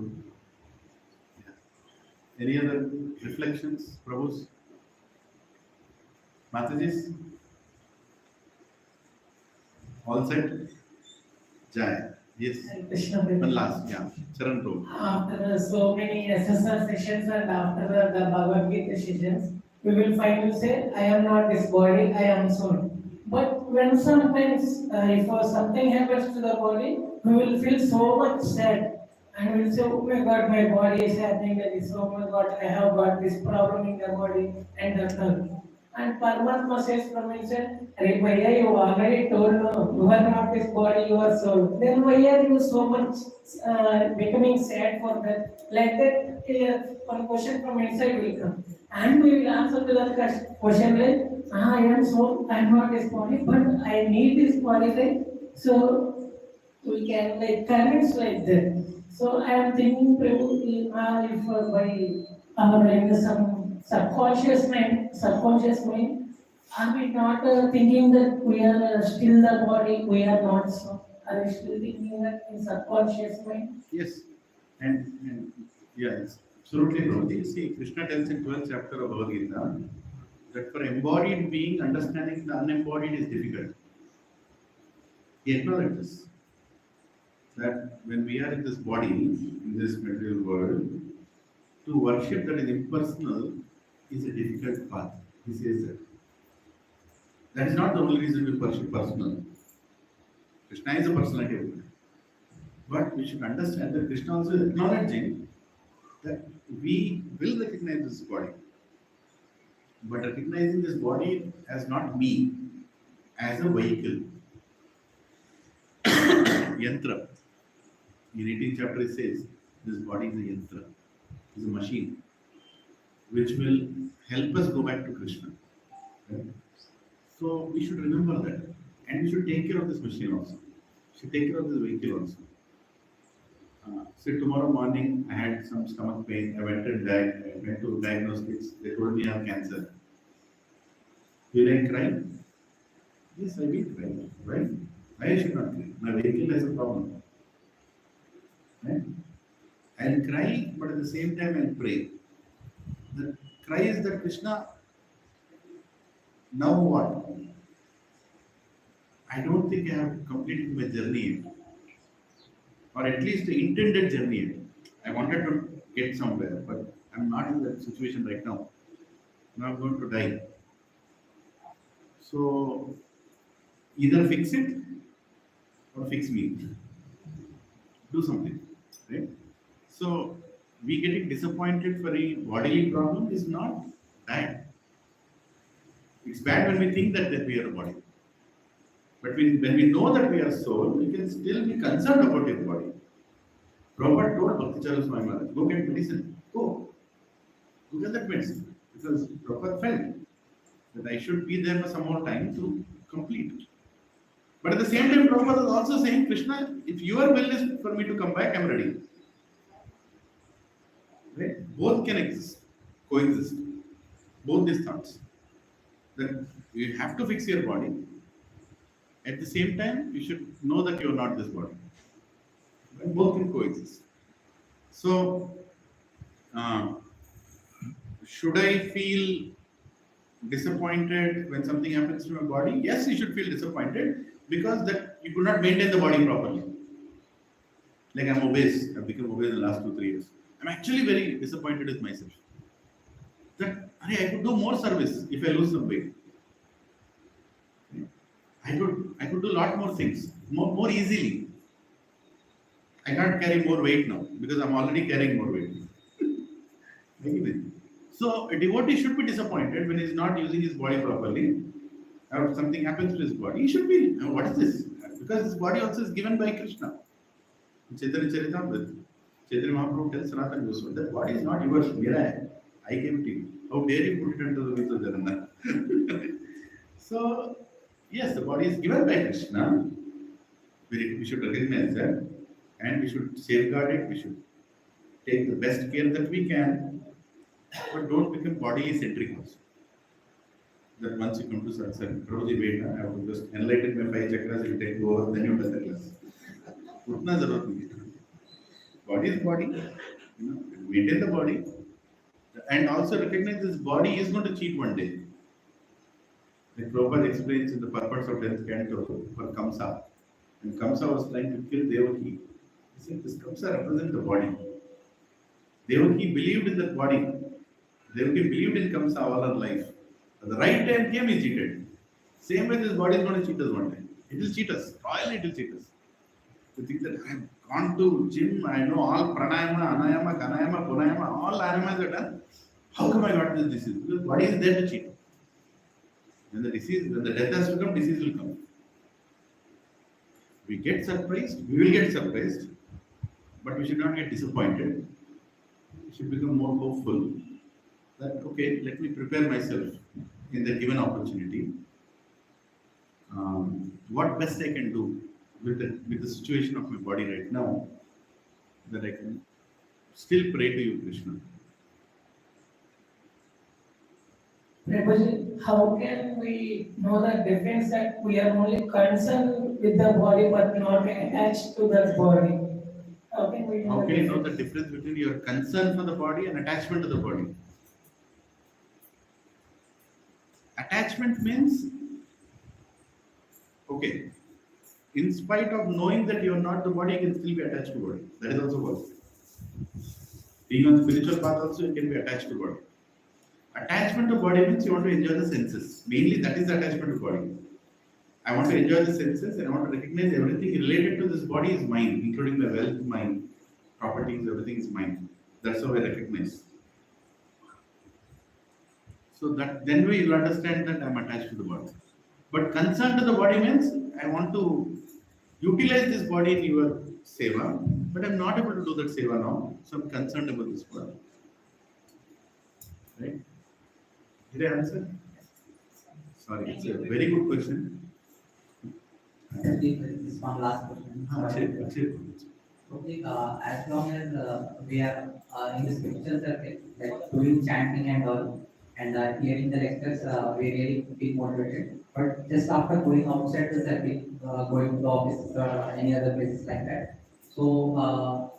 Yeah. Any other reflections, Prabhus? Matajis? All set? Jai. Yes. Krishna One last, yeah. Charan Prabhu. After so many SSR sessions and after the Bhagavad Gita sessions, we will finally say, I am not this body, I am soul. But when sometimes, if something happens to the body, we will feel so much sad. And we will say, oh my God, my body is happening like this. Oh my God, I have got this problem in the body and the nerve. And Paramatma says from himself, Hey Bhaiya, you already told no, you are not this body, you are soul. Then why are you so much becoming sad for that? Like that, one question from inside will come. And we will answer to that question like, I am soul, I am not this body, but I need this body, right? So we can like convince like that. So I am thinking, Prabhu, if by our some subconscious mind, are we not thinking that we are still the body, we are not so? Are we still thinking that in subconscious mind? Yes. And yes, absolutely, Prabhuji. See, Krishna tells in 12th chapter of Bhagavad Gita that for embodied being, understanding the unembodied is difficult. He acknowledges that when we are in this body, in this material world, to worship that is impersonal is a difficult path. He says that. That is not the only reason we worship personal. Krishna is a personality of God. But we should understand that Krishna also is acknowledging that we will recognize this body. But recognizing this body as not me, as a vehicle. Yantra. In 18th chapter it says, this body is a yantra, is a machine, which will help us go back to Krishna. Right? So we should remember that. And we should take care of this machine also. We should take care of this vehicle also. So tomorrow morning I had some stomach pain. I went to diagnostics. They told me I have cancer. Will I cry? Yes, I will cry. Right? Why I should not cry? My vehicle has a problem. Right? I'll cry, but at the same time I'll pray. The cry is that Krishna, now what? I don't think I have completed my journey yet. Or at least the intended journey yet. I wanted to get somewhere, but I'm not in that situation right now. Now I'm going to die. So either fix it or fix me. Do something. Right? So we getting disappointed for a bodily problem is not bad. It's bad when we think that we are a body. But when we know that we are soul, we can still be concerned about your body. Prabhupada told Bhakti Swami Maharaj, go get medicine. Go. Go get that medicine. Because Prabhupada felt that I should be there for some more time to complete. But at the same time, Prabhupada was also saying, Krishna, if your will is for me to come back, I'm ready. Right? Both can exist, coexist. Both these thoughts. That you have to fix your body. At the same time, you should know that you are not this body. Right? Both can coexist. So, should I feel disappointed when something happens to my body? Yes, you should feel disappointed because that you could not maintain the body properly. Like I'm obese, I've become obese in the last 2-3 years. I'm actually very disappointed with myself. That I could do more service if I lose some weight. I could do a lot more things, more easily. I can't carry more weight now because I'm already carrying more weight. So a devotee should be disappointed when he's not using his body properly, or something happens to his body. He should be, what is this? Because his body also is given by Krishna. Chaitanya Charitamrita, Chaitanya Mahaprabhu tells Sanatana Goswami that body is not yours, Mira. I gave it to you. How dare you put it into the wheels of Jagannath? So, yes, the body is given by Krishna. We should recognize that and we should safeguard it. We should take the best care that we can, but don't become bodily centric also. That once you come to satsang, Prabhuji, wait, I have to just enlighten my 5 chakras, you take over, then you does the class. Utna zarurat nahi. Body is body, maintain the body, and also recognize this body is going to cheat one day. Like Prabhupada explains in the purpose of 10th canto for Kamsa. And Kamsa was trying to kill Devaki. He said, this Kamsa represents the body. Devaki believed in that body. Devaki believed in Kamsa all her life. At the right time came, he cheated. Same way this body is going to cheat us one day. It will cheat us. Royally it will cheat us. To think that I have gone to gym, I know all pranayama, anayama, kanayama, pranayama, all ayamas are done. How come I got this disease? Because body is there to cheat. When the death has to come, disease will come. We get surprised, we will get surprised, but we should not get disappointed. We should become more hopeful that, okay, let me prepare myself in the given opportunity. What best I can do with the situation of my body right now, that I can still pray to you, Krishna. Prabhuji, how can we know the difference that we are only concerned with the body but not attached to that body? How can we know How the can you know difference? the difference between your concern for the body and attachment to the body? Attachment means, okay, In spite of knowing that you are not the body, you can still be attached to body. That is also possible. Being on spiritual path also, you can be attached to body. Attachment to body means you want to enjoy the senses. Mainly that is the attachment to body. I want to enjoy the senses and I want to recognize everything related to this body is mine, including my wealth, my properties, everything is mine. That's how I recognize. So that then we will understand that I'm attached to the body. But concern to the body means I want to utilize this body in your seva, but I'm not able to do that seva now, so I'm concerned about this body. Right? Did I answer? Sorry, it's a very good question. This one last question. Okay, as long as we are in the spiritual circle, like doing chanting and all, and hearing the lectures, we really feel motivated. But just after going outside the circle, going to the office or any other places like that, so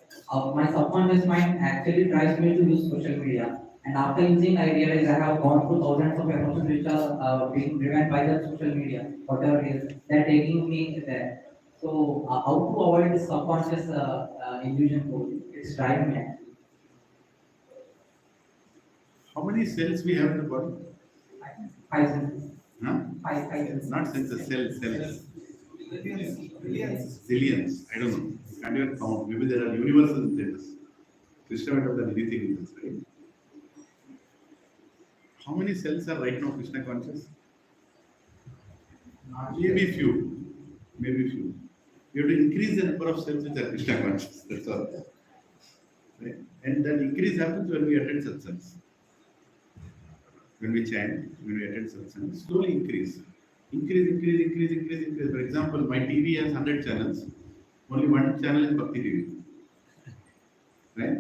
my subconscious mind actually tries me to use social media. And after using, I realize I have gone through thousands of emotions which are being driven by the social media, whatever it is, they're taking me there. So, how to avoid this subconscious illusion to it's driving me actually. How many cells we have in the body? Five senses. Huh? Five senses. Not senses, cells. Billions. Zillions. I don't know. Can't even count. Maybe there are universes in this. Krishna might have done anything in this, right? How many cells are right now Krishna conscious? Maybe few. Maybe few. You have to increase the number of cells which are Krishna conscious. That's all. Right? And that increase happens when we attend satsangs. When we chant, when we attend satsangs, slowly increase. Increase. For example, my TV has 100 channels. Only one channel is Bhakti TV. Right?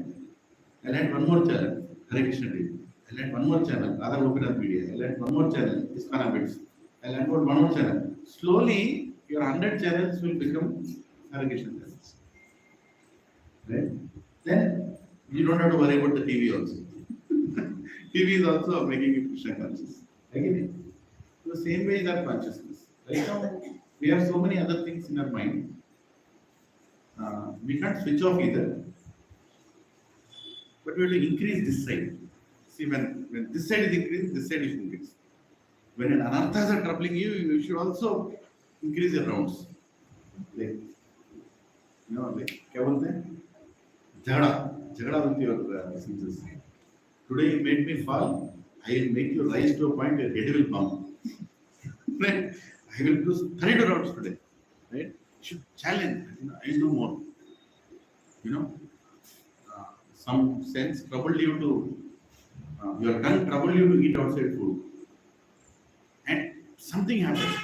I'll add one more channel, Hare Krishna TV. I'll add one more channel, Radha Gopinath Media. I'll add one more channel, Iskana Bits. I'll add one more channel. Slowly, your 100 channels will become Hare Krishna channels. Right? Then you don't have to worry about the TV also. TV is also making you Krishna conscious. Again, the same way is our consciousness. Right now, we have so many other things in our mind. We can't switch off either. But we have to increase this side. See, when this side is increased, this side is increased. When an anarthas are troubling you, you should also increase your rounds. Like, क्या बोलते हैं? झगड़ा with your senses. Today you made me fall. I will make you rise to a point where head will bump. Right? I will do 32 rounds today. Right? You should challenge. I will do more. Some sense troubled you to, your tongue troubled you to eat outside food. And something happened.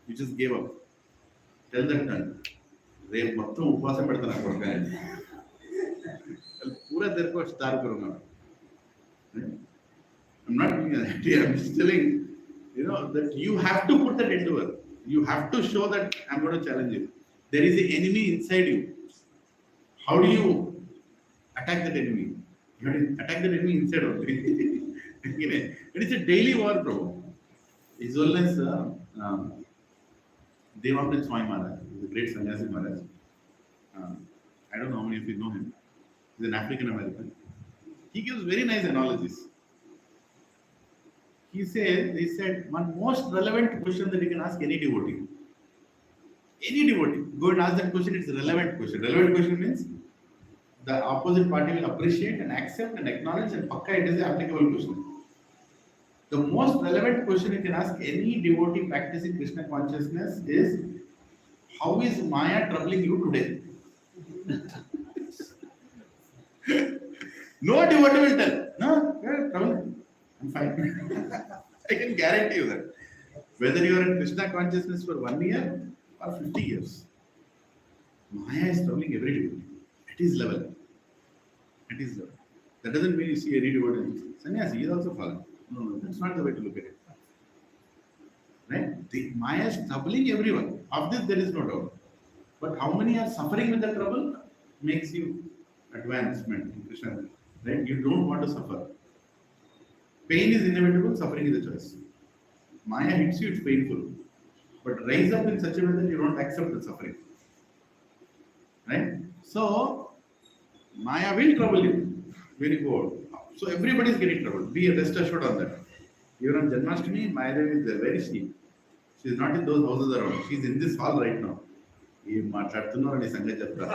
You just gave up. Tell that tongue. रे మొత్తం ఉపవాసం పెడతాను కొడుకు पूरा देर को star करूंगा. I'm not doing that. I'm just telling, that you have to put that into work. You have to show that I'm going to challenge you. There is an enemy inside you. How do you attack that enemy? You have to attack that enemy inside only. It is a daily war, bro. His Holiness Devamrit Swami Maharaj, the great sannyasi Maharaj. I don't know how many of you know him. He's an African American. He gives very nice analogies. He said, one most relevant question that you can ask any devotee. Any devotee, go and ask that question, it's a relevant question. Relevant question means the opposite party will appreciate and accept and acknowledge and pakka it is an applicable question. The most relevant question you can ask any devotee practicing Krishna consciousness is, how is Maya troubling you today? No devotee will tell. No, I'm fine. I can guarantee you that. Whether you are in Krishna consciousness for 1 year or 50 years, Maya is troubling every devotee at his level. At his level. That doesn't mean you see any devotee. Sannyasi is also fallen. No, that's not the way to look at it. Right? The Maya is troubling everyone. Of this, there is no doubt. But how many are suffering with the trouble makes you advancement in Krishna. Right? You don't want to suffer. Pain is inevitable, suffering is a choice. Maya hits you, it's painful. but rise up in such a way that you don't accept the suffering. Right? So, Maya will trouble you when you go out. So everybody is getting troubled. Be rest assured on that. Even on Janmashtami, Maya Devi is very steep. She is not in those houses around. She is in this hall right now. ये माట్లాడుతున్నారు అని సంగతి చెప్తారు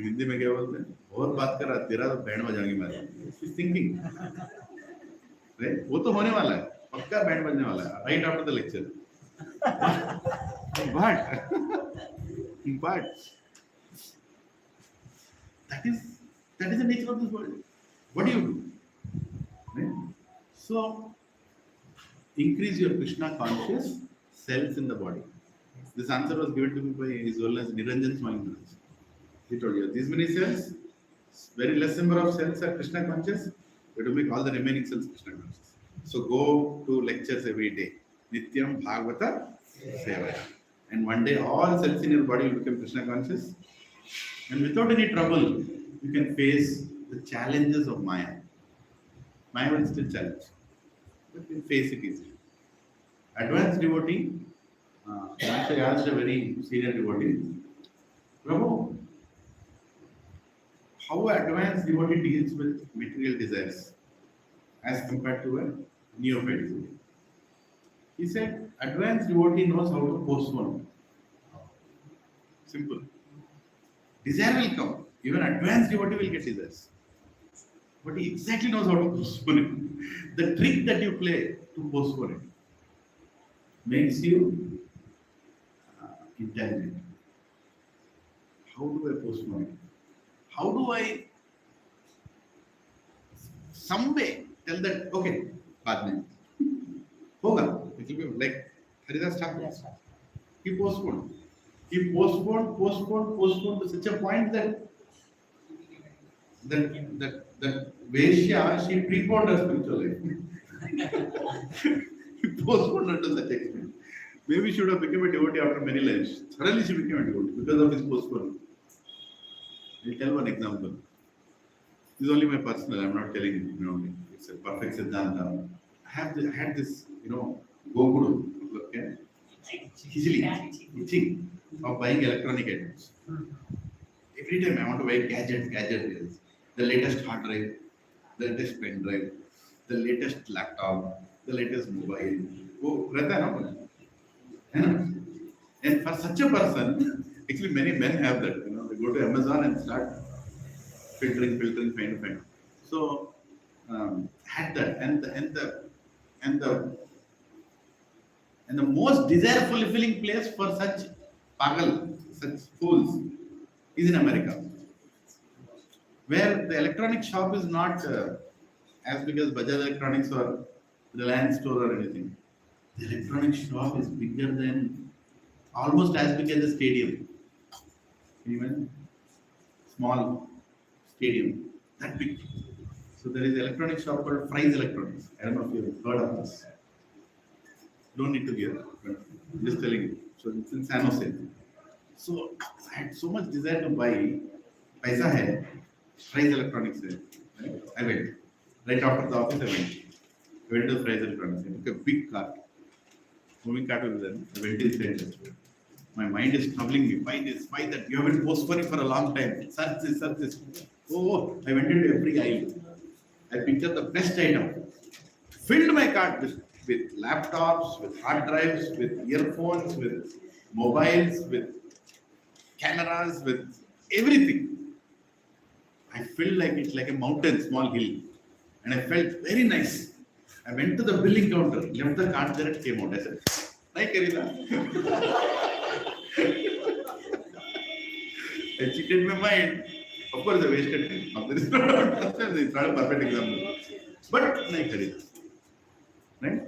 हिंदी में क्या बोलते हैं बहुत बात कर रहा तेरा तो बैंड बजाएंगे मैं शी इज थिंकिंग वो तो होने वाला है पक्का बैंड बजने वाला है right after the lecture but that is the nature of this world. What do you do? Right? So increase your Krishna conscious cells in the body. This answer was given to me by His Holiness Niranjan Swami Maharaj. He told you these many cells, very less number of cells are Krishna conscious. We have to make all the remaining cells Krishna conscious. So go to lectures every day. Nityam Bhagavata Sevaya. And one day all cells in your body will become Krishna conscious. And without any trouble, you can face the challenges of Maya. Maya will still challenge, but you can face it easily. Advanced devotee, I asked a very senior devotee, Prabhu, how advanced devotee deals with material desires as compared to a neophyte devotee? He said, advanced devotee knows how to postpone. Simple. Desire will come. Even advanced devotee will get desires. But he exactly knows how to postpone it. The trick that you play to postpone it makes you intelligent. How do I postpone it? How do I some way tell that, okay, बाद में होगा. It will be like Haridas Thakur. He postponed. He postponed to such a point that Vaishya, she preponed her spiritual life. He postponed her to such extent. Maybe she would have become a devotee after many lives. Suddenly she became a devotee because of his postponement. I'll tell one example. This is only my personal, I'm not telling it's a perfect Siddhanta. I had this, Goguru, okay? Itching of buying electronic items. Every time I want to buy gadgets. The latest hard drive, the latest pen drive, the latest laptop, the latest mobile. Oh, रहता है ना? And for such a person, actually many men have that. They go to Amazon and start filtering, find. So had that, and the most desire fulfilling place for such pagal, such fools, is in America, where the electronic shop is not as big as Bajaj Electronics or Reliance store or anything. The electronic shop is bigger than, almost as big as a stadium. Even small stadium, that big. So there is an electronic shop called Fry's Electronics. I don't know if you've heard of this. Don't need to hear, but I'm just telling you. So it's in San Jose. So I had so much desire to buy. Paisa hai, Fry's Electronics hai. Right? I went. Right after the office, I went to Fry's Electronics. I took a big cart. Moving cart was there. I went inside. My mind is troubling me. Buy this, buy that. You have been postponing for a long time. Search this. Oh, I went into every aisle. I picked up the best item. Filled my cart with laptops, with hard drives, with earphones, with mobiles, with cameras, with everything. I felt like it's like a mountain, small hill. And I felt very nice. I went to the billing counter, left the cart there, and came out. I said, "Nahi karida." I cheated my mind. Of course, I wasted time. It's not a perfect example. But nahi karida. Right?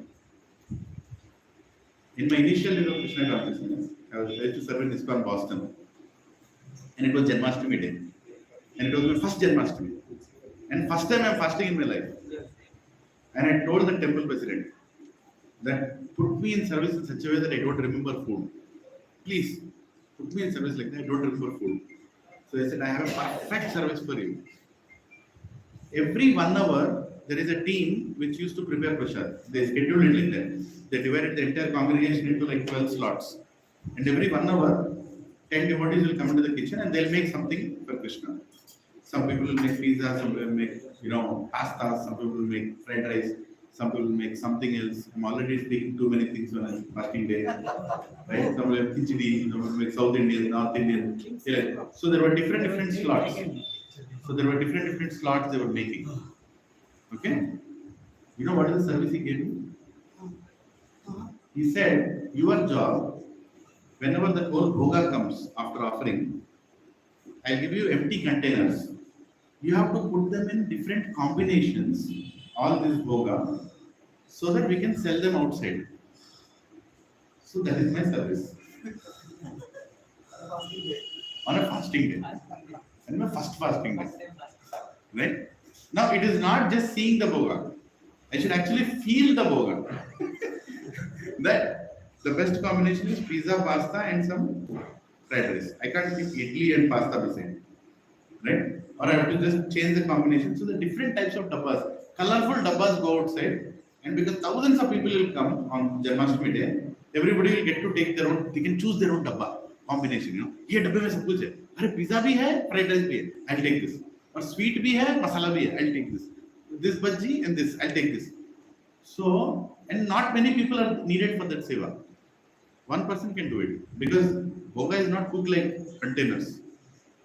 In my initial days of Krishna consciousness, I used to serve in ISKCON Boston. And it was Janmashtami day. And it was my first Janmashtami. And first time I'm fasting in my life. And I told the temple president that put me in service in such a way that I don't remember food. Please, put me in service like that, I don't remember food. So I said, I have a perfect service for you. Every 1 hour, there is a team which used to prepare prasad. They scheduled it like that. They divided the entire congregation into like 12 slots. And every 1 hour, 10 devotees will come into the kitchen and they'll make something for Krishna. Some people will make pizza, some people will make, pasta, some people will make fried rice, some people will make something else. I'm already speaking too many things on a fasting day. Right? Some will have khichdi, some will make South Indian, North Indian. Yeah. So there were different slots. So there were different slots they were making. Okay? You know what is the service he gave me? He said, your job, whenever the whole bhoga comes after offering, I'll give you empty containers. You have to put them in different combinations, all this bhoga, so that we can sell them outside. So that is my service. On a fasting day. And my first fasting day. Right? Now it is not just seeing the bhoga. I should actually feel the bhoga. That the best combination is pizza, pasta, and some fried rice. I can't keep idli and pasta the same. Right? Or I have to just change the combination. So the different types of dabbas, colorful dabbas go outside, and because thousands of people will come on Janmashtami day, everybody will get to take their own, they can choose their own dabba combination, ये डब्बे में सब कुछ है, अरे pizza भी है, fried rice भी है, I'll take this, और स्वीट भी है, मसाला भी है, I'll take this bhaji and this, I'll take this. So, and not many people are needed for that seva. One person can do it because bhoga is not cooked like containers.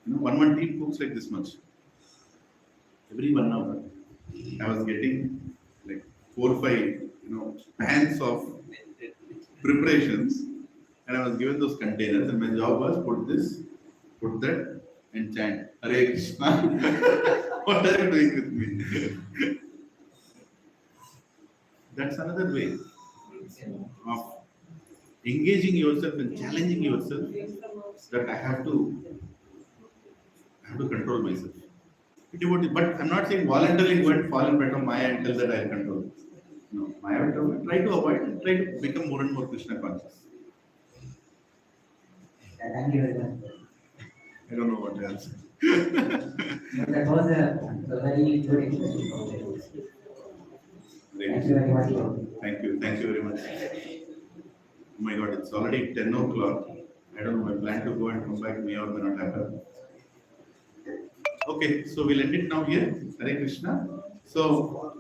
One team cooks like this much. Every 1 hour, I was getting like 4 or 5, pans of preparations, and I was given those containers, and my job was put this, put that, and chant Hare Krishna. What are you doing with me? That's another way of engaging yourself and challenging yourself that I have to control myself. But I'm not saying voluntarily go and fall in front of Maya and tell that I control. No, Maya will try to avoid and try to become more and more Krishna conscious. Thank you very much. I don't know what else. That was a very good explanation. Thank you very much. Thank you very much. Oh my God, it's already 10 o'clock. I don't know, I plan to go and come back, may or may not happen. Okay, so we'll end it now here. Hare Krishna. So,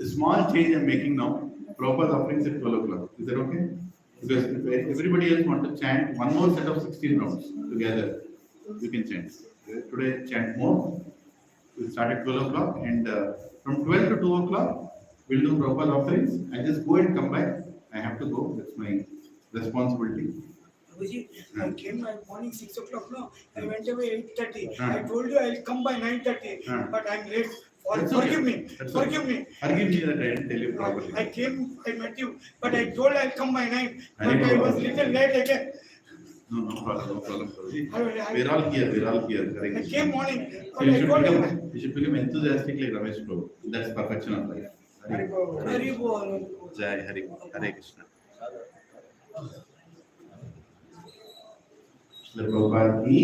a small change I'm making now. Proper offerings at 12 o'clock. Is that okay? Because if everybody else want to chant one more set of 16 rounds together, you can chant. Today, chant more. We'll start at 12 o'clock, and from 12 to 2 o'clock, we'll do proper offerings. I just go and come back. I have to go. That's my responsibility. Babuji, I came by morning 6 o'clock, no? I went away 8:30. I told you I'll come by 9:30, but I'm late. Forgive me. Forgive me. Forgive me that I didn't tell you properly. I came, I met you, but I told I'll come by 9, but I was little late again. No problem. We're all here. I came morning, So but I told you. you should become enthusiastic like Ramesh Prabhu. That's perfection of life. Hari Bol. Jai Hare Krishna. Prabhupada ki